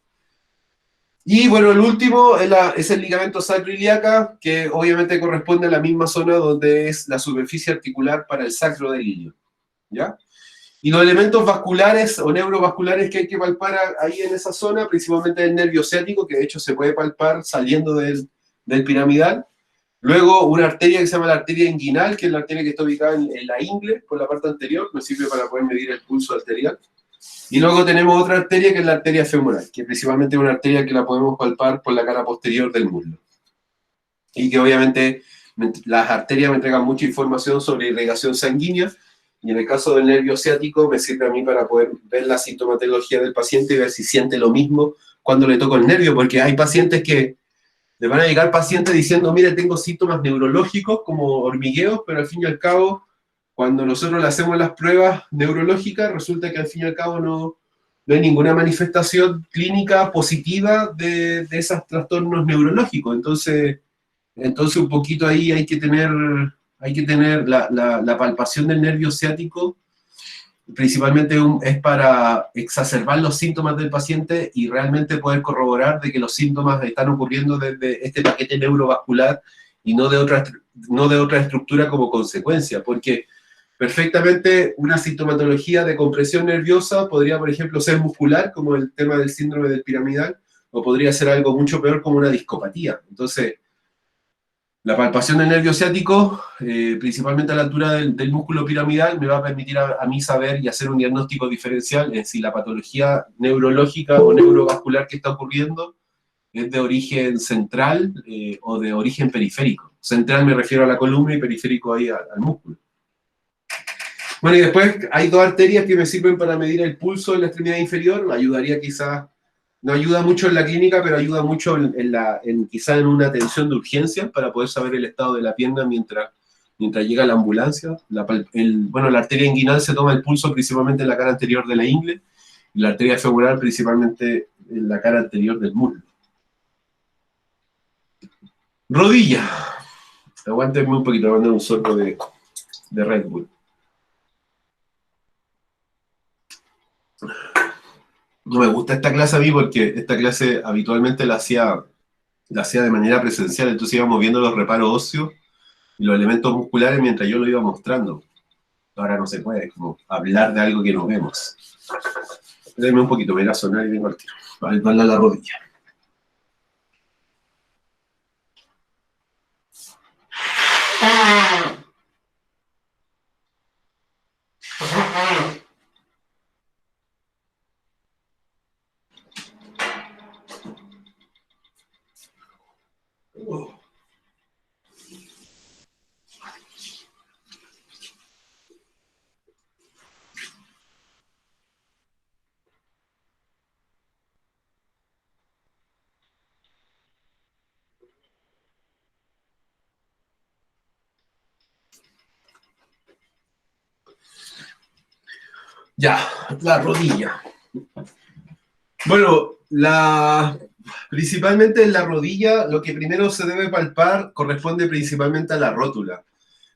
Y bueno, el último es el ligamento sacroiliaca, que obviamente corresponde a la misma zona donde es la superficie articular para el sacro del ilio, ¿ya? Y los elementos vasculares o neurovasculares que hay que palpar ahí en esa zona, principalmente el nervio ciático, que de hecho se puede palpar saliendo del piramidal. Luego una arteria que se llama la arteria inguinal, que es la arteria que está ubicada en la ingle, por la parte anterior, me sirve para poder medir el pulso arterial. Y luego tenemos otra arteria que es la arteria femoral, que principalmente es una arteria que la podemos palpar por la cara posterior del muslo. Y que obviamente las arterias me entregan mucha información sobre irrigación sanguínea, y en el caso del nervio ciático me sirve a mí para poder ver la sintomatología del paciente y ver si siente lo mismo cuando le toco el nervio, porque hay pacientes que le van a llegar pacientes diciendo, mire, tengo síntomas neurológicos como hormigueos, pero al fin y al cabo, cuando nosotros le hacemos las pruebas neurológicas, resulta que al fin y al cabo no hay ninguna manifestación clínica positiva de esos trastornos neurológicos. Entonces un poquito ahí hay que tener la palpación del nervio ciático, principalmente es para exacerbar los síntomas del paciente y realmente poder corroborar de que los síntomas están ocurriendo desde este paquete neurovascular y no de otra estructura como consecuencia, porque perfectamente una sintomatología de compresión nerviosa podría, por ejemplo, ser muscular, como el tema del síndrome del piramidal, o podría ser algo mucho peor como una discopatía. Entonces, la palpación del nervio ciático, principalmente a la altura del músculo piramidal, me va a permitir a mí saber y hacer un diagnóstico diferencial en si la patología neurológica o neurovascular que está ocurriendo es de origen central o de origen periférico. Central me refiero a la columna y periférico ahí al músculo. Bueno, y después hay dos arterias que me sirven para medir el pulso en la extremidad inferior. Me ayudaría quizás, no ayuda mucho en la clínica, pero ayuda mucho quizás en una atención de urgencia para poder saber el estado de la pierna mientras llega la ambulancia. La arteria inguinal se toma el pulso principalmente en la cara anterior de la ingle y la arteria femoral principalmente en la cara anterior del muslo. Rodilla. Aguántenme un poquito, voy a mandar un sorbo de Red Bull. No me gusta esta clase a mí porque esta clase habitualmente la hacía de manera presencial, entonces íbamos viendo los reparos óseos y los elementos musculares mientras yo lo iba mostrando. Ahora no se puede, como hablar de algo que no vemos. Déjame un poquito, me irá a sonar y vengo al tiro. Vale, darle a la rodilla. Ya, la rodilla. Bueno, principalmente en la rodilla, lo que primero se debe palpar corresponde principalmente a la rótula.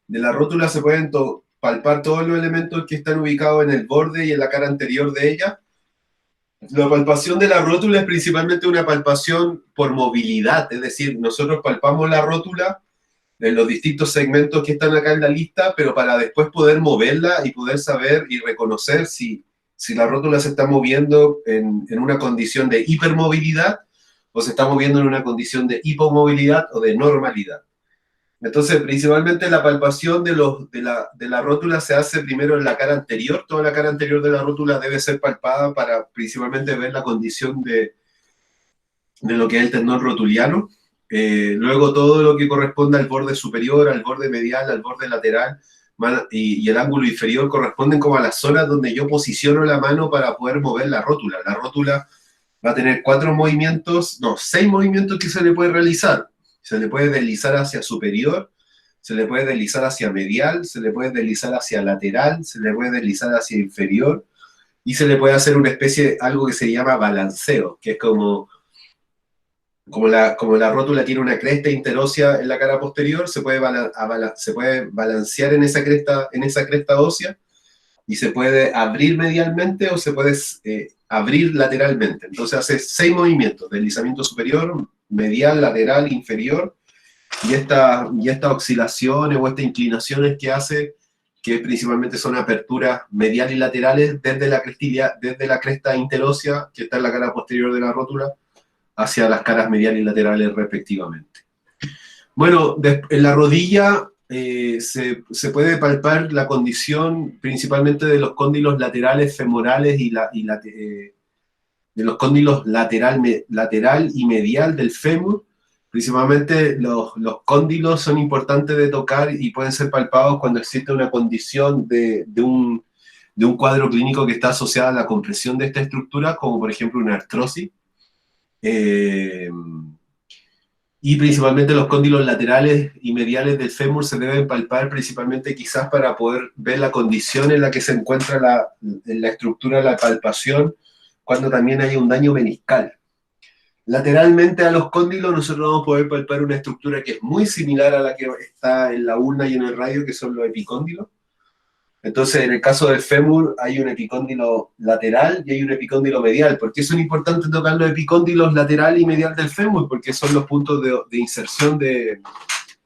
De la rótula se pueden palpar todos los elementos que están ubicados en el borde y en la cara anterior de ella. La palpación de la rótula es principalmente una palpación por movilidad, es decir, nosotros palpamos la rótula en los distintos segmentos que están acá en la lista, pero para después poder moverla y poder saber y reconocer si la rótula se está moviendo en una condición de hipermovilidad o se está moviendo en una condición de hipomovilidad o de normalidad. Entonces, principalmente la palpación de la rótula se hace primero en la cara anterior. Toda la cara anterior de la rótula debe ser palpada para principalmente ver la condición de lo que es el tendón rotuliano. Luego todo lo que corresponde al borde superior, al borde medial, al borde lateral y el ángulo inferior corresponden como a las zonas donde yo posiciono la mano para poder mover la rótula. La rótula va a tener 6 movimientos que se le puede realizar. Se le puede deslizar hacia superior, se le puede deslizar hacia medial, se le puede deslizar hacia lateral, se le puede deslizar hacia inferior y se le puede hacer una especie de algo que se llama balanceo, que es como como la rótula tiene una cresta interósea en la cara posterior, se puede balancear en esa cresta ósea y se puede abrir medialmente o se puede abrir lateralmente. Entonces hace 6 movimientos: deslizamiento superior, medial, lateral, inferior, y estas oscilaciones o estas inclinaciones que hace, que principalmente son aperturas mediales y laterales desde la cresta interósea, que está en la cara posterior de la rótula, hacia las caras mediales y laterales respectivamente. Bueno, en la rodilla se puede palpar la condición principalmente de los cóndilos laterales femorales de los cóndilos lateral y medial del fémur. Principalmente los cóndilos son importantes de tocar y pueden ser palpados cuando existe una condición de un cuadro clínico que está asociado a la compresión de esta estructura, como por ejemplo una artrosis. Y principalmente los cóndilos laterales y mediales del fémur se deben palpar principalmente quizás para poder ver la condición en la que se encuentra la estructura de la palpación cuando también hay un daño meniscal. Lateralmente a los cóndilos nosotros vamos a poder palpar una estructura que es muy similar a la que está en la ulna y en el radio, que son los epicóndilos. Entonces, en el caso del fémur hay un epicóndilo lateral y hay un epicóndilo medial. ¿Por qué son importantes tocar los epicóndilos lateral y medial del fémur? Porque son los puntos de inserción de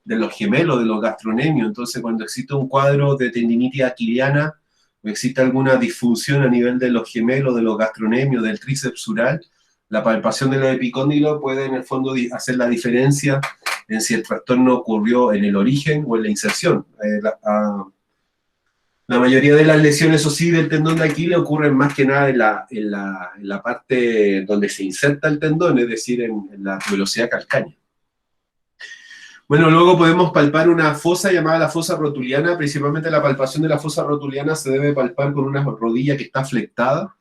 los gemelos, de los gastronemios. Entonces, cuando existe un cuadro de tendinitis aquiliana o existe alguna disfunción a nivel de los gemelos, de los gastronemios, del tríceps sural, la palpación de los epicóndilos puede en el fondo hacer la diferencia en si el trastorno ocurrió en el origen o en la inserción. La mayoría de las lesiones, eso sí, del tendón de Aquiles ocurren más que nada en la parte donde se inserta el tendón, es decir, en la tuberosidad calcánea. Bueno, luego podemos palpar una fosa llamada la fosa rotuliana. Principalmente la palpación de la fosa rotuliana se debe palpar con una rodilla que está flectada.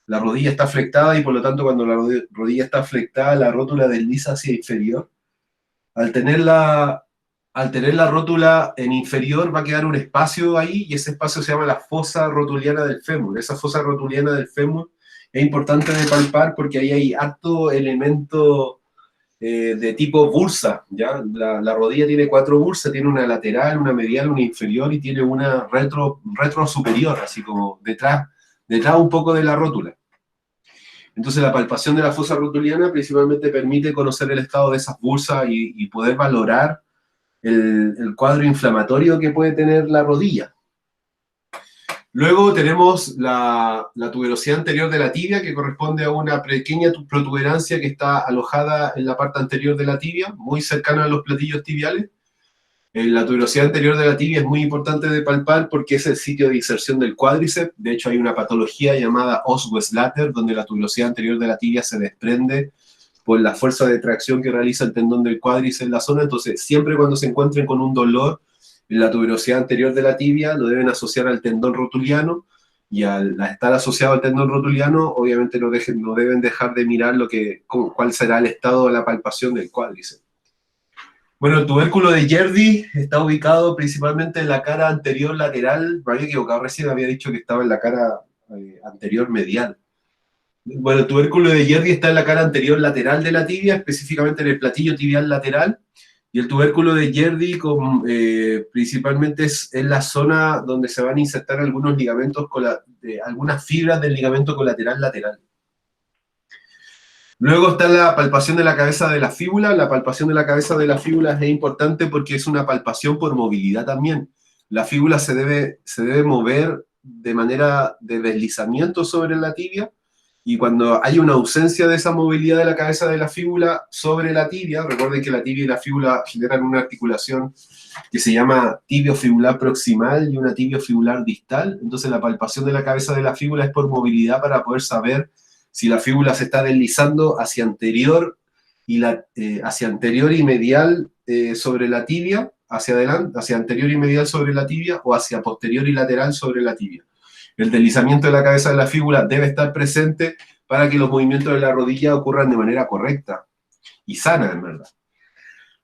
La rodilla está flectada y por lo tanto cuando la rodilla está flectada, la rótula desliza hacia inferior. Al tener la rótula en inferior va a quedar un espacio ahí y ese espacio se llama la fosa rotuliana del fémur. Esa fosa rotuliana del fémur es importante de palpar porque ahí hay harto elemento de tipo bursa, ¿ya? La rodilla tiene 4 bursas, tiene una lateral, una medial, una inferior y tiene una retro superior, así como detrás un poco de la rótula. Entonces la palpación de la fosa rotuliana principalmente permite conocer el estado de esas bursas y poder valorar el cuadro inflamatorio que puede tener la rodilla. Luego tenemos la tuberosidad anterior de la tibia, que corresponde a una pequeña protuberancia que está alojada en la parte anterior de la tibia, muy cercana a los platillos tibiales. La tuberosidad anterior de la tibia es muy importante de palpar porque es el sitio de inserción del cuádriceps. De hecho, hay una patología llamada Osweiss-Latter, donde la tuberosidad anterior de la tibia se desprende por la fuerza de tracción que realiza el tendón del cuádriceps en la zona. Entonces, siempre cuando se encuentren con un dolor en la tuberosidad anterior de la tibia, lo deben asociar al tendón rotuliano, y al estar asociado al tendón rotuliano, obviamente no deben dejar de mirar cuál será el estado de la palpación del cuádriceps. Bueno, el tubérculo de Gerdy está ubicado principalmente en la cara anterior lateral. Me había equivocado recién, había dicho que estaba en la cara anterior medial. Bueno, el tubérculo de Gerdy está en la cara anterior lateral de la tibia, específicamente en el platillo tibial lateral. Y el tubérculo de Gerdy principalmente es en la zona donde se van a insertar algunos ligamentos, algunas fibras del ligamento colateral lateral. Luego está la palpación de la cabeza de la fíbula. La palpación de la cabeza de la fíbula es importante porque es una palpación por movilidad también. La fíbula se debe mover de manera de deslizamiento sobre la tibia, y cuando hay una ausencia de esa movilidad de la cabeza de la fíbula sobre la tibia, recuerden que la tibia y la fíbula generan una articulación que se llama tibiofibular proximal y una tibiofibular distal. Entonces la palpación de la cabeza de la fíbula es por movilidad para poder saber si la fíbula se está deslizando hacia anterior y medial sobre la tibia, hacia adelante, hacia anterior y medial sobre la tibia, o hacia posterior y lateral sobre la tibia. El deslizamiento de la cabeza de la fíbula debe estar presente para que los movimientos de la rodilla ocurran de manera correcta y sana, en verdad.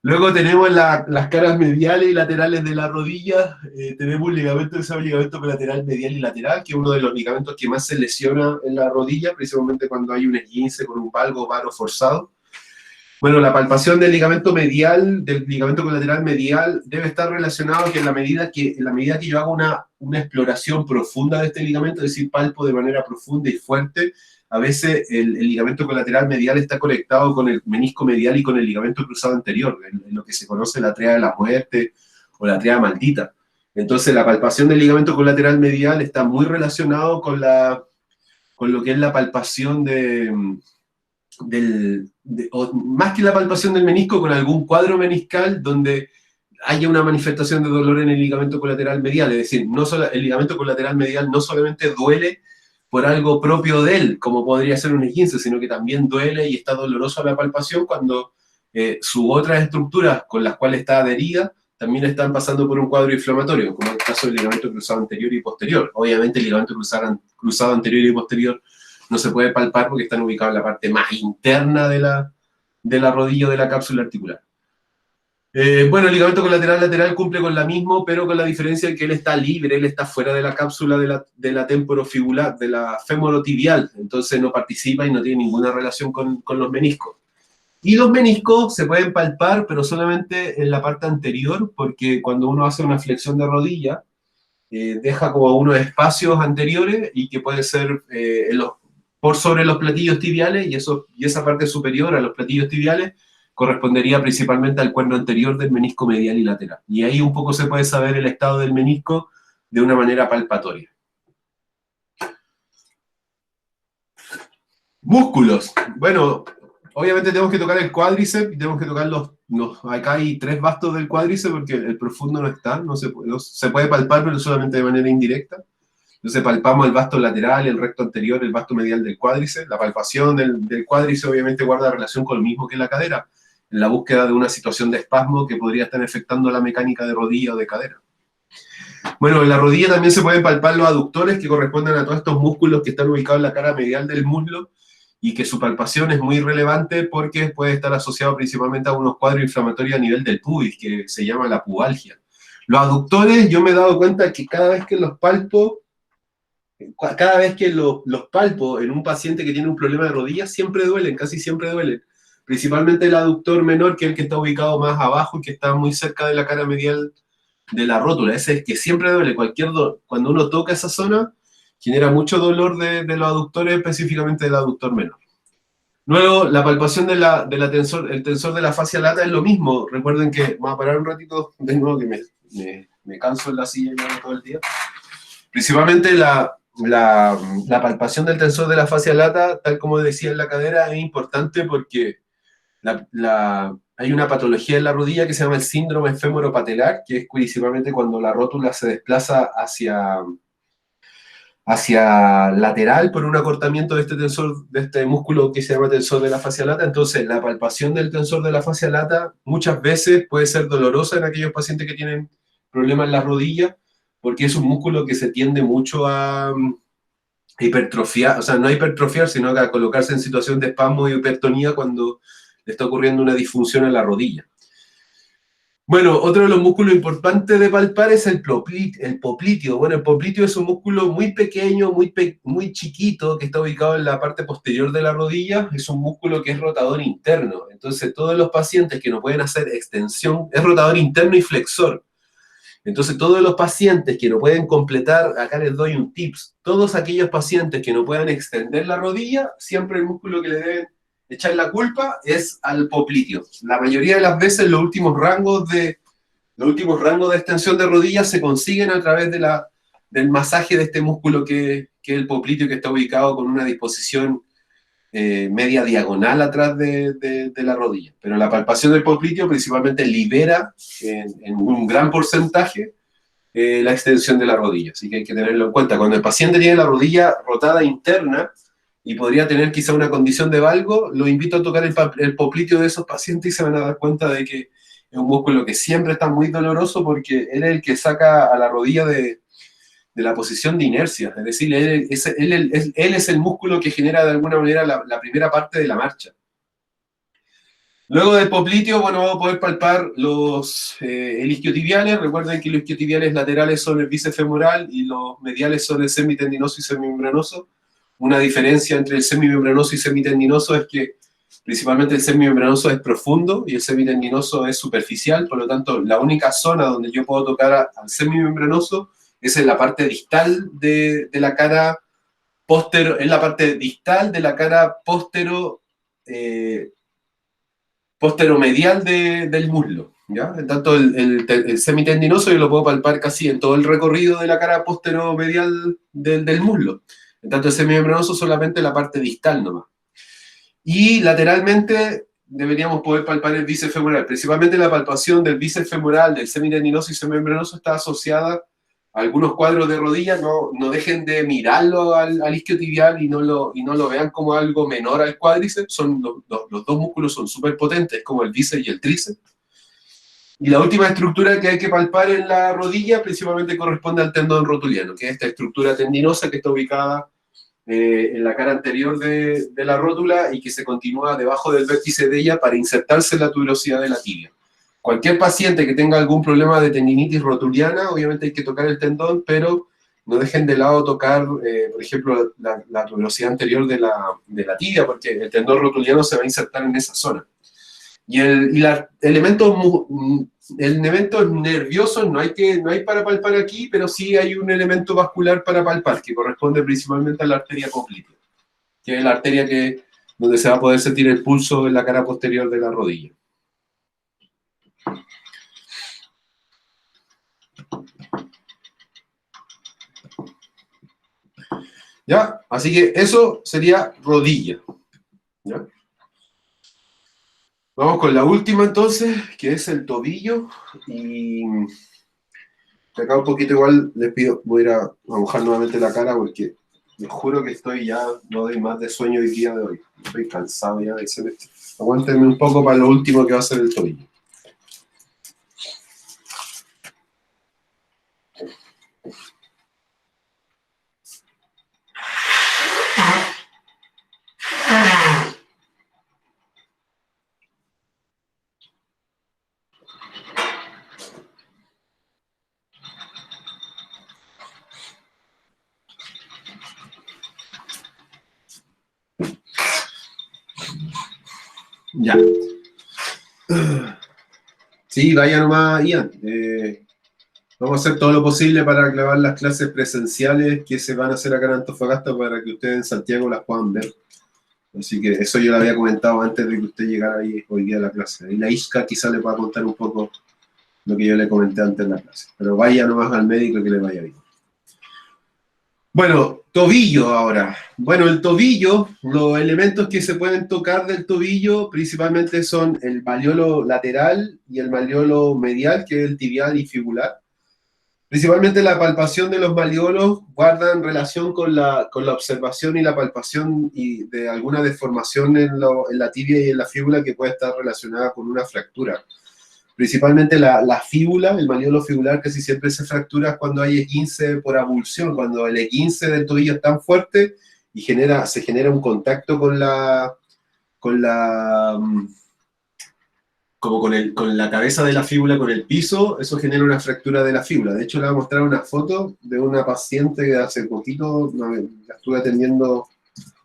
Luego tenemos las caras mediales y laterales de la rodilla. Tenemos un ligamento que se llama ligamento colateral medial y lateral, que es uno de los ligamentos que más se lesiona en la rodilla, principalmente cuando hay un esguince con un valgo varo forzado. Bueno, la palpación del ligamento medial, del ligamento colateral medial, debe estar relacionado que en la medida que yo hago una exploración profunda de este ligamento, es decir, palpo de manera profunda y fuerte, a veces el ligamento colateral medial está conectado con el menisco medial y con el ligamento cruzado anterior, en lo que se conoce la tríada de la muerte o la tríada maldita. Entonces, la palpación del ligamento colateral medial está muy relacionado con lo que es la palpación o más que la palpación del menisco, con algún cuadro meniscal donde haya una manifestación de dolor en el ligamento colateral medial. Es decir, el ligamento colateral medial no solamente duele por algo propio de él, como podría ser un esguince, sino que también duele y está doloroso a la palpación cuando sus otras estructuras con las cuales está adherida también están pasando por un cuadro inflamatorio, como en el caso del ligamento cruzado anterior y posterior. Obviamente el ligamento cruzado anterior y posterior no se puede palpar porque están ubicados en la parte más interna de la rodilla o de la cápsula articular. Bueno, el ligamento colateral lateral cumple con la misma, pero con la diferencia de que él está libre, él está fuera de la cápsula de la temporofibular, de la femorotibial, entonces no participa y no tiene ninguna relación con los meniscos. Y los meniscos se pueden palpar, pero solamente en la parte anterior, porque cuando uno hace una flexión de rodilla, deja como unos espacios anteriores y que puede ser por sobre los platillos tibiales, y esa parte superior a los platillos tibiales correspondería principalmente al cuerno anterior del menisco medial y lateral. Y ahí un poco se puede saber el estado del menisco de una manera palpatoria. Músculos. Bueno, obviamente tenemos que tocar el cuádriceps y tenemos que tocar acá hay 3 bastos del cuádriceps porque el profundo no está, se puede palpar, pero solamente de manera indirecta. Entonces palpamos el vasto lateral, el recto anterior, el vasto medial del cuádriceps. La palpación del cuádriceps obviamente guarda relación con lo mismo que la cadera, en la búsqueda de una situación de espasmo que podría estar afectando la mecánica de rodilla o de cadera. Bueno, en la rodilla también se pueden palpar los aductores, que corresponden a todos estos músculos que están ubicados en la cara medial del muslo, y que su palpación es muy relevante porque puede estar asociado principalmente a unos cuadros inflamatorios a nivel del pubis, que se llama la pubalgia. Los aductores, yo me he dado cuenta que cada vez que los palpo en un paciente que tiene un problema de rodillas, siempre duelen, casi siempre duelen. Principalmente el aductor menor, que es el que está ubicado más abajo y que está muy cerca de la cara medial de la rótula. Ese es que siempre duele. Cuando uno toca esa zona, genera mucho dolor de los aductores, específicamente del aductor menor. Luego, la palpación el tensor de la fascia lata es lo mismo. Recuerden que, vamos a parar un ratito de nuevo, que me canso en la silla todo el día. Principalmente la palpación del tensor de la fascia lata, tal como decía en la cadera, es importante porque hay una patología en la rodilla que se llama el síndrome femoropatelar, que es principalmente cuando la rótula se desplaza hacia lateral por un acortamiento de este tensor, de este músculo que se llama tensor de la fascia lata. Entonces, la palpación del tensor de la fascia lata muchas veces puede ser dolorosa en aquellos pacientes que tienen problemas en la rodilla, porque es un músculo que se tiende mucho a hipertrofiar, o sea, no a hipertrofiar, sino a colocarse en situación de espasmo y hipertonía cuando le está ocurriendo una disfunción en la rodilla. Bueno, otro de los músculos importantes de palpar es el popliteo. Bueno, el popliteo es un músculo muy pequeño, muy chiquito, que está ubicado en la parte posterior de la rodilla. Es un músculo que es rotador interno. Entonces, todos los pacientes que no pueden hacer extensión, es rotador interno y flexor. Entonces, todos los pacientes que no pueden completar, acá les doy un tips, todos aquellos pacientes que no puedan extender la rodilla, siempre el músculo que le deben echar la culpa es al popliteo. La mayoría de las veces los últimos rangos de extensión de rodillas se consiguen a través del masaje de este músculo que es el popliteo, que está ubicado con una disposición media diagonal atrás de la rodilla. Pero la palpación del popliteo principalmente libera en un gran porcentaje la extensión de la rodilla, así que hay que tenerlo en cuenta. Cuando el paciente tiene la rodilla rotada interna y podría tener quizá una condición de valgo, lo invito a tocar el popliteo de esos pacientes y se van a dar cuenta de que es un músculo que siempre está muy doloroso porque él es el que saca a la rodilla de la posición de inercia, es decir, él es el músculo que genera de alguna manera la primera parte de la marcha. Luego del popliteo, bueno, vamos a poder palpar los isquiotibiales. Recuerden que los isquiotibiales laterales son el bíceps femoral y los mediales son el semitendinoso y semimembranoso. Una diferencia entre el semimembranoso y semitendinoso es que Principalmente el semimembranoso es profundo y el semitendinoso es superficial, por lo tanto, la única zona donde yo puedo tocar al semimembranoso es en la parte distal de la cara póstero, en la parte distal de la cara posteromedial del muslo, ¿ya? En tanto, el semitendinoso yo lo puedo palpar casi en todo el recorrido de la cara posteromedial del muslo. En tanto, el semimembranoso solamente la parte distal nomás. Y lateralmente deberíamos poder palpar el bíceps femoral. Principalmente la palpación del bíceps femoral, del semitendinoso y semimembranoso está asociada a algunos cuadros de rodilla. No dejen de mirarlo al isquiotibial y no lo vean como algo menor al cuádriceps. Los dos músculos son súper potentes, como el bíceps y el tríceps. Y la última estructura que hay que palpar en la rodilla principalmente corresponde al tendón rotuliano, que es esta estructura tendinosa que está ubicada en la cara anterior de la rótula y que se continúa debajo del vértice de ella para insertarse en la tuberosidad de la tibia. Cualquier paciente que tenga algún problema de tendinitis rotuliana, obviamente hay que tocar el tendón, pero no dejen de lado tocar, por ejemplo, la tuberosidad anterior de la tibia, porque el tendón rotuliano se va a insertar en esa zona. Y elementos nerviosos no hay para palpar aquí, pero sí hay un elemento vascular para palpar, que corresponde principalmente a la arteria poplitea, que es la arteria donde se va a poder sentir el pulso en la cara posterior de la rodilla. ¿Ya? Así que eso sería rodilla. ¿Ya? Vamos con la última entonces, que es el tobillo. Y acá un poquito igual les pido, voy a ir a mojar nuevamente la cara porque les juro que no doy más de sueño el día de hoy. Estoy cansado ya del semestre. Aguántenme un poco para lo último que va a ser el tobillo. Ya. Sí, vaya nomás, Ian. Vamos a hacer todo lo posible para clavar las clases presenciales que se van a hacer acá en Antofagasta para que ustedes en Santiago las puedan ver. Así que eso yo lo había comentado antes de que usted llegara ahí hoy día a la clase. Y la Isca quizá le pueda contar un poco lo que yo le comenté antes en la clase. Pero vaya nomás al médico que le vaya bien. Bueno, tobillo ahora. Bueno, el tobillo, los elementos que se pueden tocar del tobillo principalmente son el malleolo lateral y el malleolo medial, que es el tibial y fibular. Principalmente la palpación de los malleolos guardan relación con la observación y la palpación y de alguna deformación en la tibia y en la fíbula que puede estar relacionada con una fractura. Principalmente la fíbula, el malleolo fibular casi siempre se fractura cuando hay esguince por abulsión, cuando el esguince del tobillo es tan fuerte y se genera un contacto con la como con la cabeza de la fíbula con el piso, eso genera una fractura de la fíbula. De hecho, le voy a mostrar una foto de una paciente que hace poquito la estuve atendiendo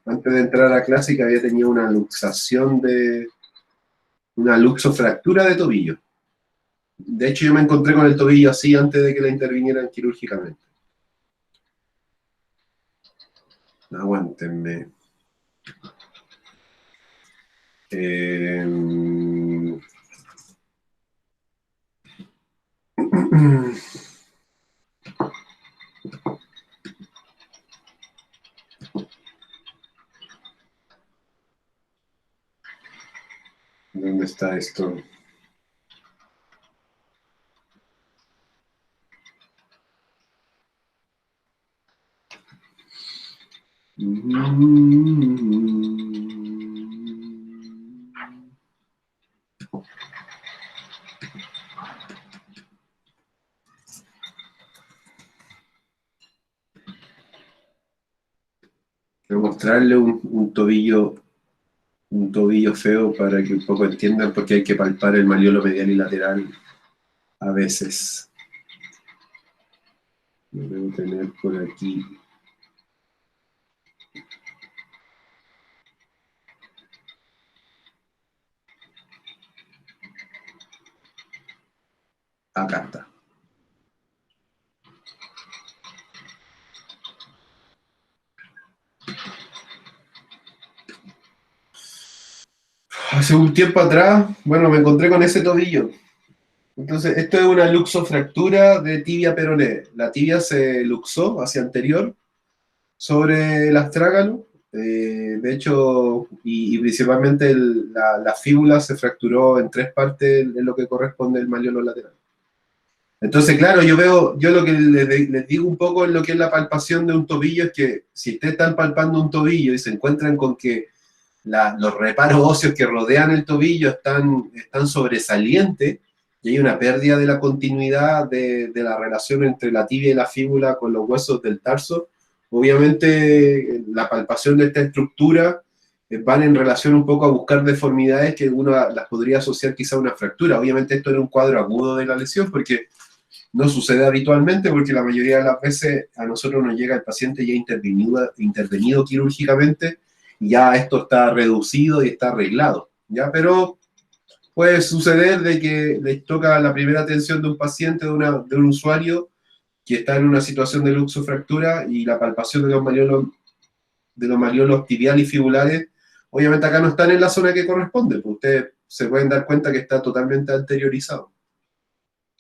antes de entrar a clase y que había tenido una luxofractura de tobillo. De hecho, yo me encontré con el tobillo así antes de que la intervinieran quirúrgicamente. Aguántenme. ¿Dónde está esto? Voy a mostrarle un tobillo feo para que un poco entiendan por qué hay que palpar el malleolo medial y lateral a veces. Lo debo tener por aquí. Acá está. Hace un tiempo atrás, bueno, me encontré con ese tobillo. Entonces, esto es una luxofractura de tibia peroné. La tibia se luxó hacia anterior sobre el astrágalo. De hecho, y principalmente la fíbula se fracturó en 3 partes en lo que corresponde al malleolo lateral. Entonces, claro, yo lo que les digo un poco en lo que es la palpación de un tobillo es que si ustedes están palpando un tobillo y se encuentran con que los reparos óseos que rodean el tobillo están sobresalientes y hay una pérdida de la continuidad de la relación entre la tibia y la fíbula con los huesos del tarso, obviamente la palpación de esta estructura van en relación un poco a buscar deformidades que uno las podría asociar quizá a una fractura. Obviamente esto era un cuadro agudo de la lesión porque no sucede habitualmente porque la mayoría de las veces a nosotros nos llega el paciente ya intervenido quirúrgicamente y ya esto está reducido y está arreglado, ¿ya? Pero puede suceder de que les toca la primera atención de un paciente, de un usuario que está en una situación de luxofractura y la palpación de los malleolos tibial y fibulares, obviamente acá no están en la zona que corresponde, pues ustedes se pueden dar cuenta que está totalmente anteriorizado,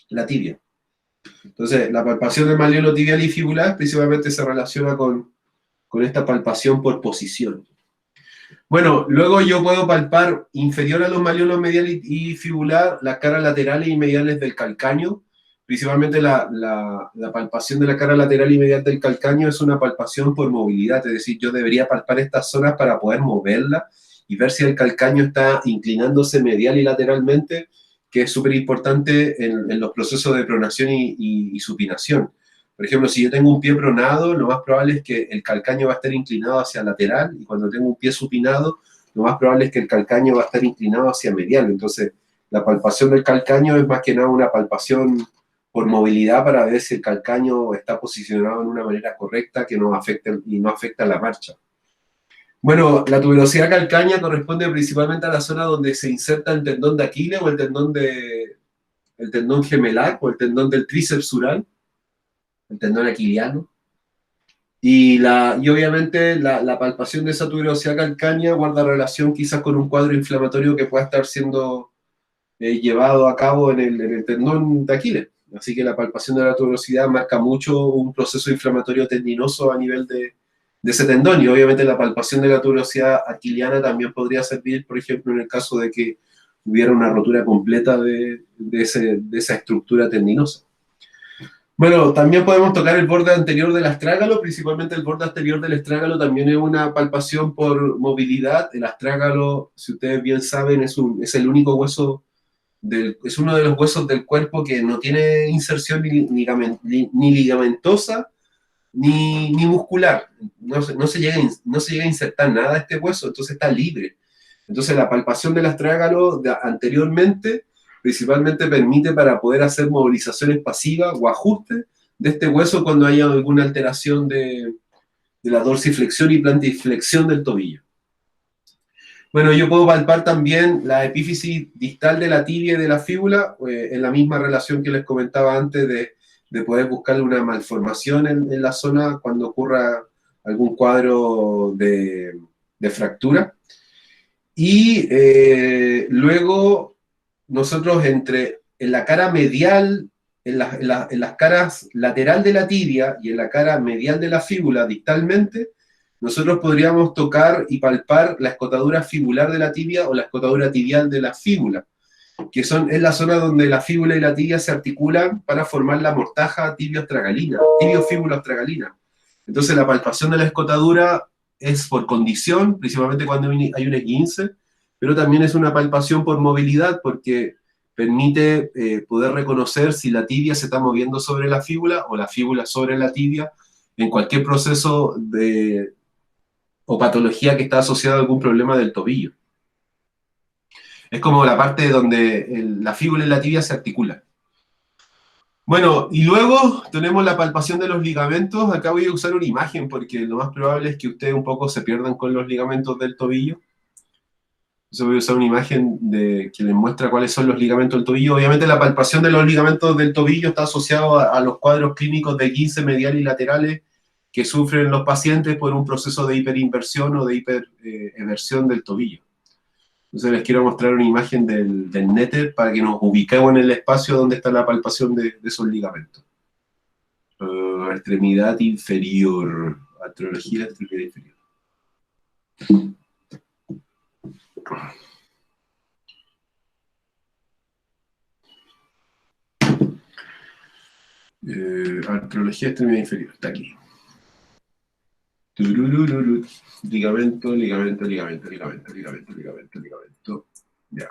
la tibia. Entonces, la palpación del malleolo tibial y fibular principalmente se relaciona con esta palpación por posición. Bueno, luego yo puedo palpar inferior a los malleolos medial y fibular las caras laterales y mediales del calcáneo. Principalmente la palpación de la cara lateral y medial del calcáneo es una palpación por movilidad, es decir, yo debería palpar estas zonas para poder moverla y ver si el calcáneo está inclinándose medial y lateralmente, que es súper importante en los procesos de pronación y supinación. Por ejemplo, si yo tengo un pie pronado, lo más probable es que el calcáneo va a estar inclinado hacia lateral, y cuando tengo un pie supinado, lo más probable es que el calcáneo va a estar inclinado hacia medial. Entonces, la palpación del calcáneo es más que nada una palpación por movilidad para ver si el calcáneo está posicionado en una manera correcta que no afecte y no afecta la marcha. Bueno, la tuberosidad calcánea corresponde principalmente a la zona donde se inserta el tendón de Aquiles o el tendón gemelar o el tendón del tríceps sural, el tendón aquiliano. Y obviamente la palpación de esa tuberosidad calcánea guarda relación quizás con un cuadro inflamatorio que pueda estar siendo llevado a cabo en el tendón de Aquiles. Así que la palpación de la tuberosidad marca mucho un proceso inflamatorio tendinoso a nivel de ese tendón. Y obviamente la palpación de la tuberosidad aquiliana también podría servir, por ejemplo, en el caso de que hubiera una rotura completa de esa estructura tendinosa. Bueno, también podemos tocar el borde anterior del astrágalo, principalmente el borde anterior del astrágalo también es una palpación por movilidad. El astrágalo, si ustedes bien saben, es el único hueso, es uno de los huesos del cuerpo que no tiene inserción ni ligamentosa ni muscular. No se llega a insertar nada de este hueso, entonces está libre. Entonces la palpación del astrágalo anteriormente principalmente permite para poder hacer movilizaciones pasivas o ajustes de este hueso cuando haya alguna alteración de la dorsiflexión y plantiflexión del tobillo. Bueno, yo puedo palpar también la epífisis distal de la tibia y de la fíbula, en la misma relación que les comentaba antes de poder buscar una malformación en la zona cuando ocurra algún cuadro de fractura. Y luego nosotros en la cara medial, en las caras lateral de la tibia y en la cara medial de la fíbula distalmente, nosotros podríamos tocar y palpar la escotadura fibular de la tibia o la escotadura tibial de la fíbula, que es la zona donde la fíbula y la tibia se articulan para formar la mortaja tibio-fíbula-astragalina. Entonces la palpación de la escotadura es por condición, principalmente cuando hay un esguince, pero también es una palpación por movilidad, porque permite poder reconocer si la tibia se está moviendo sobre la fíbula o la fíbula sobre la tibia en cualquier proceso o patología que está asociada a algún problema del tobillo. Es como la parte donde la fíbula y la tibia se articulan. Bueno, y luego tenemos la palpación de los ligamentos. Acá voy a usar una imagen porque lo más probable es que ustedes un poco se pierdan con los ligamentos del tobillo. Entonces voy a usar una imagen que les muestra cuáles son los ligamentos del tobillo. Obviamente la palpación de los ligamentos del tobillo está asociado a los cuadros clínicos de esguince medial y laterales que sufren los pacientes por un proceso de hiperinversión o de hipereversión del tobillo. Entonces les quiero mostrar una imagen del néter para que nos ubiquemos en el espacio donde está la palpación de esos ligamentos. Extremidad inferior. Artrología, extremidad inferior. Artrología, extremidad inferior. Está aquí. Ligamento, ligamento, ligamento, ligamento, ligamento, ligamento, ligamento. Ya.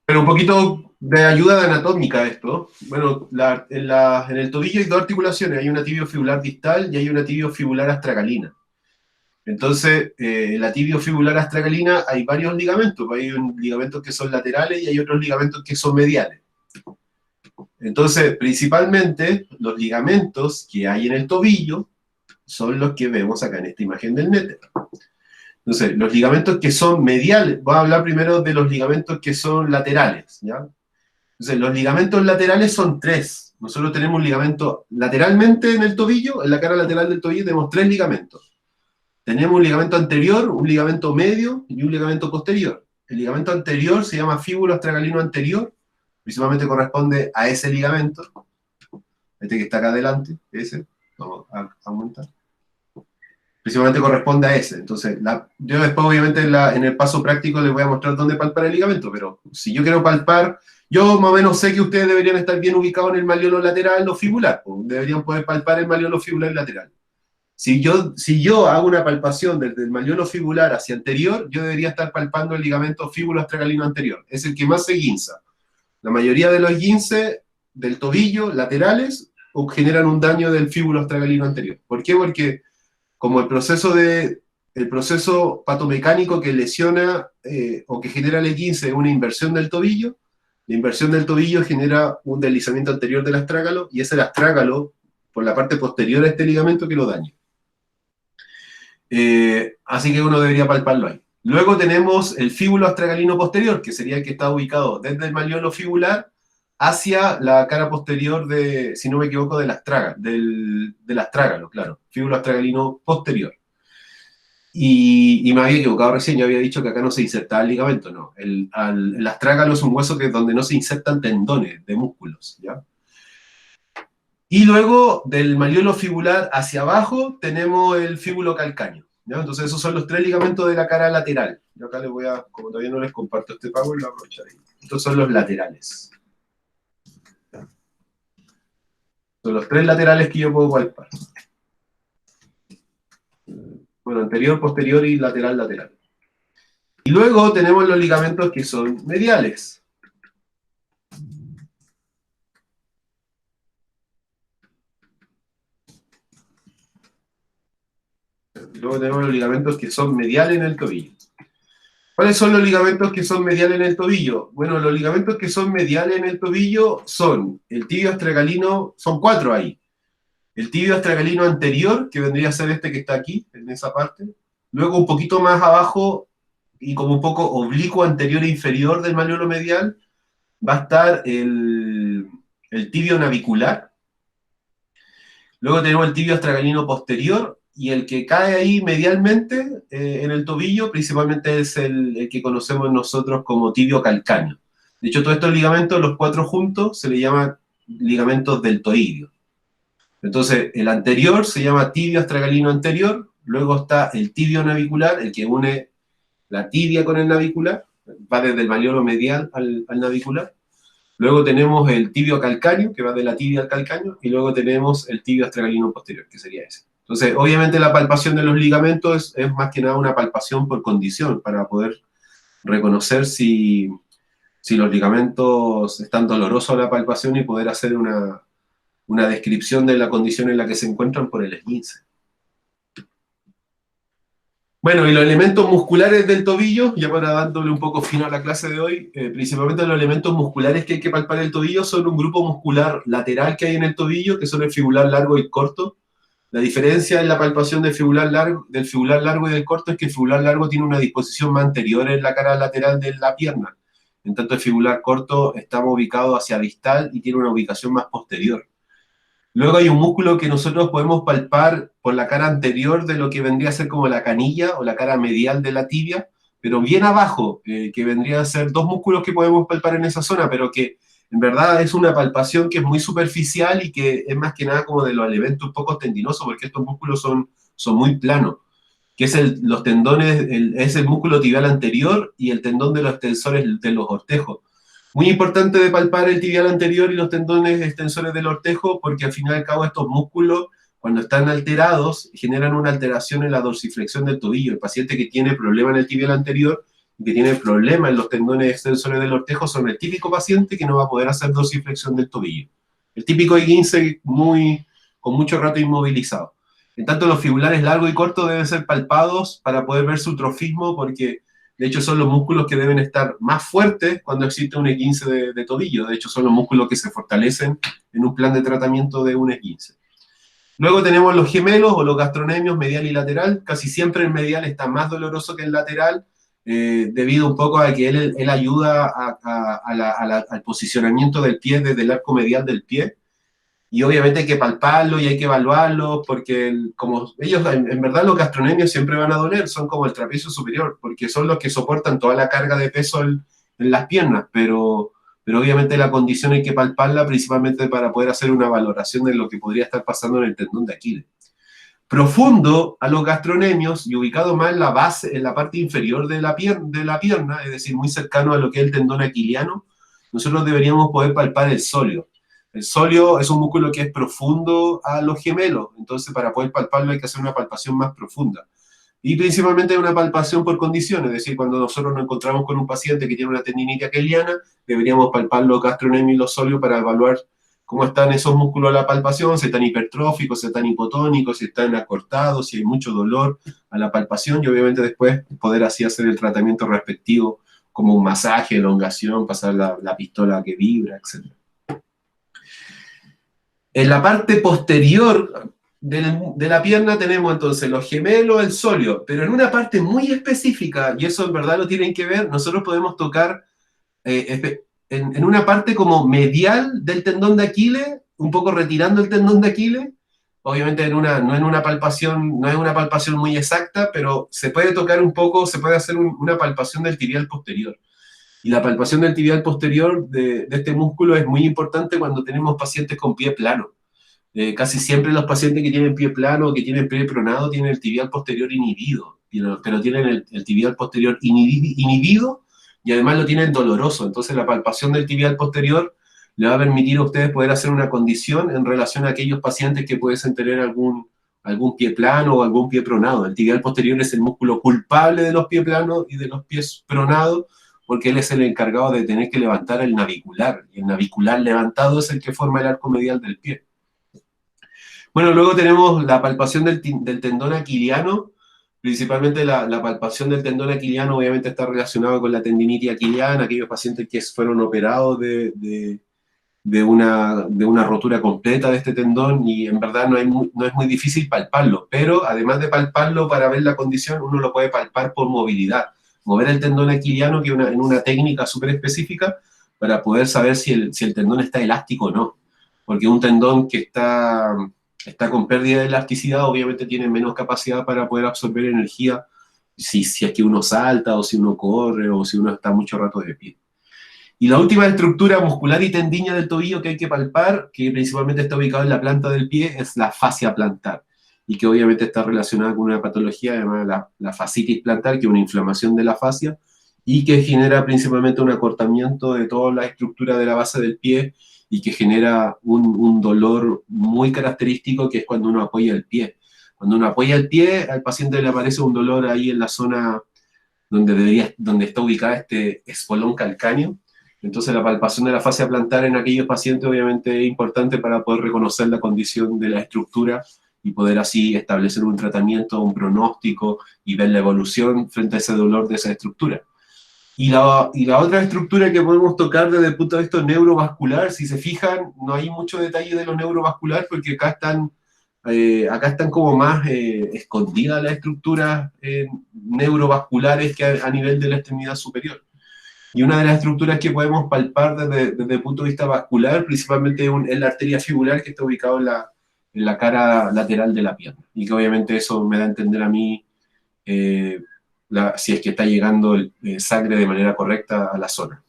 Pero un poquito de ayuda anatómica a esto. Bueno, en el tobillo hay dos articulaciones. Hay una tibiofibular distal y hay una tibiofibular astragalina. Entonces, la tibiofibular astragalina hay varios ligamentos. Hay ligamentos que son laterales y hay otros ligamentos que son mediales. Entonces, principalmente, los ligamentos que hay en el tobillo son los que vemos acá en esta imagen del néter. Entonces, los ligamentos que son mediales, voy a hablar primero de los ligamentos que son laterales, ¿ya? Entonces, los ligamentos laterales son tres. Nosotros tenemos un ligamento lateralmente en el tobillo, en la cara lateral del tobillo tenemos tres ligamentos. Tenemos un ligamento anterior, un ligamento medio y un ligamento posterior. El ligamento anterior se llama fíbulo astragalino anterior, principalmente corresponde a ese ligamento, este que está acá adelante, ese, vamos a aumentar. Principalmente corresponde a ese. Entonces, yo después obviamente en el paso práctico les voy a mostrar dónde palpar el ligamento, pero si yo quiero palpar, yo más o menos sé que ustedes deberían estar bien ubicados en el malleolo lateral o fibular, o deberían poder palpar el malleolo fibular y lateral. Si yo hago una palpación desde el malleolo fibular hacia anterior, yo debería estar palpando el ligamento fíbulo astragalino anterior. Es el que más se guinza. La mayoría de los esguinces del tobillo laterales generan un daño del fíbulo astragalino anterior. ¿Por qué? Porque como el proceso patomecánico que lesiona o que genera el esguince es una inversión del tobillo, la inversión del tobillo genera un deslizamiento anterior del astrágalo y es el astrágalo por la parte posterior a este ligamento que lo daña. Así que uno debería palparlo ahí. Luego tenemos el fíbulo astragalino posterior, que sería el que está ubicado desde el malleolo fibular hacia la cara posterior de, si no me equivoco, del astrágalo, claro, fíbulo astragalino posterior. Y me había equivocado recién, yo había dicho que acá no se insertaba el ligamento, no. El astrágalo es un hueso donde no se insertan tendones de músculos, ¿ya? Y luego del malleolo fibular hacia abajo tenemos el fíbulo calcáneo, ¿ya? Entonces esos son los tres ligamentos de la cara lateral. Yo acá les voy a, como todavía no les comparto este PowerPoint, lo aprovecharé. Estos son los laterales. Son los tres laterales que yo puedo palpar. Bueno, anterior, posterior y lateral, lateral. Y luego tenemos los ligamentos que son mediales. Luego tenemos los ligamentos que son mediales en el tobillo. ¿Cuáles son los ligamentos que son mediales en el tobillo? Bueno, los ligamentos que son mediales en el tobillo son el tibio astragalino, son cuatro ahí. El tibio astragalino anterior, que vendría a ser este que está aquí, en esa parte. Luego un poquito más abajo, y como un poco oblicuo anterior e inferior del malleolo medial, va a estar el tibio navicular. Luego tenemos el tibio astragalino posterior, y el que cae ahí medialmente en el tobillo, principalmente es el que conocemos nosotros como tibio calcáneo. De hecho, todos estos ligamentos, los cuatro juntos, se le llaman ligamentos deltoideos. Entonces, el anterior se llama tibio astragalino anterior, luego está el tibio navicular, el que une la tibia con el navicular, va desde el malleolo medial al navicular. Luego tenemos el tibio calcáneo, que va de la tibia al calcáneo, y luego tenemos el tibio astragalino posterior, que sería ese. Entonces, obviamente la palpación de los ligamentos es más que nada una palpación por condición, para poder reconocer si los ligamentos están dolorosos a la palpación y poder hacer una descripción de la condición en la que se encuentran por el esguince. Bueno, y los elementos musculares del tobillo, ya para dándole un poco fino a la clase de hoy, principalmente los elementos musculares que hay que palpar en el tobillo son un grupo muscular lateral que hay en el tobillo, que son el fibular largo y corto, La diferencia en la palpación del fibular largo y del corto es que el fibular largo tiene una disposición más anterior en la cara lateral de la pierna. En tanto, el fibular corto está ubicado hacia distal y tiene una ubicación más posterior. Luego hay un músculo que nosotros podemos palpar por la cara anterior de lo que vendría a ser como la canilla o la cara medial de la tibia, pero bien abajo, que vendrían a ser dos músculos que podemos palpar en esa zona, pero que en verdad es una palpación que es muy superficial y que es más que nada como de los elementos un poco tendinosos, porque estos músculos son muy planos, que es los tendones, es el músculo tibial anterior y el tendón de los extensores de los ortejos. Muy importante de palpar el tibial anterior y los tendones extensores del ortejo, porque al fin y al cabo estos músculos, cuando están alterados, generan una alteración en la dorsiflexión del tobillo. El paciente que tiene problema en el tibial anterior, que tiene problema en los tendones extensores del ortejo, son el típico paciente que no va a poder hacer dorsiflexión del tobillo. El típico E15 con mucho rato inmovilizado. En tanto, los fibulares largo y corto deben ser palpados para poder ver su trofismo, porque de hecho son los músculos que deben estar más fuertes cuando existe un E15 de tobillo. De hecho, son los músculos que se fortalecen en un plan de tratamiento de un E15. Luego tenemos los gemelos o los gastronemios medial y lateral. Casi siempre el medial está más doloroso que el lateral, debido un poco a que él ayuda al posicionamiento del pie desde el arco medial del pie. Y obviamente hay que palparlo y hay que evaluarlo, porque como ellos, en verdad los gastronemios siempre van a doler, son como el trapecio superior, porque son los que soportan toda la carga de peso en las piernas, pero obviamente la condición hay que palparla principalmente para poder hacer una valoración de lo que podría estar pasando en el tendón de Aquiles. Profundo a los gastronemios y ubicado más en la base, en la parte inferior de la pierna, es decir, muy cercano a lo que es el tendón aquiliano, nosotros deberíamos poder palpar el sóleo. El sóleo es un músculo que es profundo a los gemelos, entonces para poder palparlo hay que hacer una palpación más profunda. Y principalmente una palpación por condiciones, es decir, cuando nosotros nos encontramos con un paciente que tiene una tendinitis aquiliana, deberíamos palpar los gastronemios y los sóleos para evaluar cómo están esos músculos a la palpación, si están hipertróficos, si están hipotónicos, si están acortados, si hay mucho dolor a la palpación, y obviamente después poder así hacer el tratamiento respectivo, como un masaje, elongación, pasar la pistola que vibra, etc. En la parte posterior de la pierna tenemos entonces los gemelos, el sóleo, pero en una parte muy específica, y eso en verdad lo tienen que ver, nosotros podemos tocar en una parte como medial del tendón de Aquiles, un poco retirando el tendón de Aquiles, obviamente no es una palpación muy exacta, pero se puede tocar un poco, se puede hacer una palpación del tibial posterior. Y la palpación del tibial posterior de este músculo es muy importante cuando tenemos pacientes con pie plano. Casi siempre los pacientes que tienen pie plano o que tienen pie pronado tienen el tibial posterior inhibido, pero tienen el tibial posterior inhibido y además lo tienen doloroso. Entonces la palpación del tibial posterior le va a permitir a ustedes poder hacer una condición en relación a aquellos pacientes que pueden tener algún pie plano o algún pie pronado. El tibial posterior es el músculo culpable de los pies planos y de los pies pronados, porque él es el encargado de tener que levantar el navicular, y el navicular levantado es el que forma el arco medial del pie. Bueno, luego tenemos la palpación del tendón aquiliano, principalmente la palpación del tendón aquiliano obviamente está relacionado con la tendinitis aquiliana, aquellos pacientes que fueron operados de una rotura completa de este tendón, y en verdad no es muy difícil palparlo, pero además de palparlo para ver la condición, uno lo puede palpar por movilidad, mover el tendón aquiliano en una técnica súper específica para poder saber si el tendón está elástico o no, porque un tendón que está con pérdida de elasticidad obviamente tiene menos capacidad para poder absorber energía si es que uno salta o si uno corre o si uno está mucho rato de pie. Y la última estructura muscular y tendínea del tobillo que hay que palpar, que principalmente está ubicada en la planta del pie, es la fascia plantar, y que obviamente está relacionada con una patología llamada la fascitis plantar, que es una inflamación de la fascia, y que genera principalmente un acortamiento de toda la estructura de la base del pie, y que genera un dolor muy característico, que es cuando uno apoya el pie. Cuando uno apoya el pie, al paciente le aparece un dolor ahí en la zona donde está ubicada este espolón calcáneo. Entonces la palpación de la fascia plantar en aquellos pacientes obviamente es importante para poder reconocer la condición de la estructura y poder así establecer un tratamiento, un pronóstico y ver la evolución frente a ese dolor de esa estructura. Y la otra estructura que podemos tocar desde el punto de vista neurovascular, si se fijan, no hay mucho detalle de lo neurovascular porque acá están acá están como más escondidas las estructuras neurovasculares que a nivel de la extremidad superior. Y una de las estructuras que podemos palpar desde el punto de vista vascular, principalmente es la arteria fibular que está ubicada en la cara lateral de la pierna. Y que obviamente eso me da a entender a mí si es que está llegando sangre de manera correcta a la zona.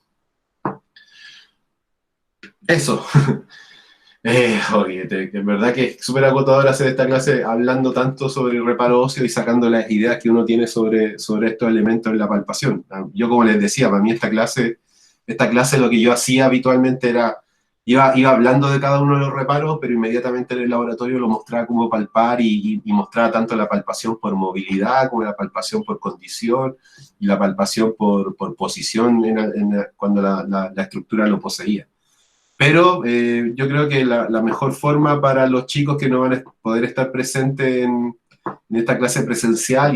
Eso. Oye, en verdad que es súper agotador hacer esta clase hablando tanto sobre el reparo óseo y sacando las ideas que uno tiene sobre estos elementos en la palpación. Yo, como les decía, para mí esta clase lo que yo hacía habitualmente era, iba hablando de cada uno de los reparos, pero inmediatamente en el laboratorio lo mostraba como palpar y mostraba tanto la palpación por movilidad como la palpación por condición y la palpación por posición cuando la estructura lo poseía. Pero yo creo que la mejor forma para los chicos que no van a poder estar presentes en esta clase presencial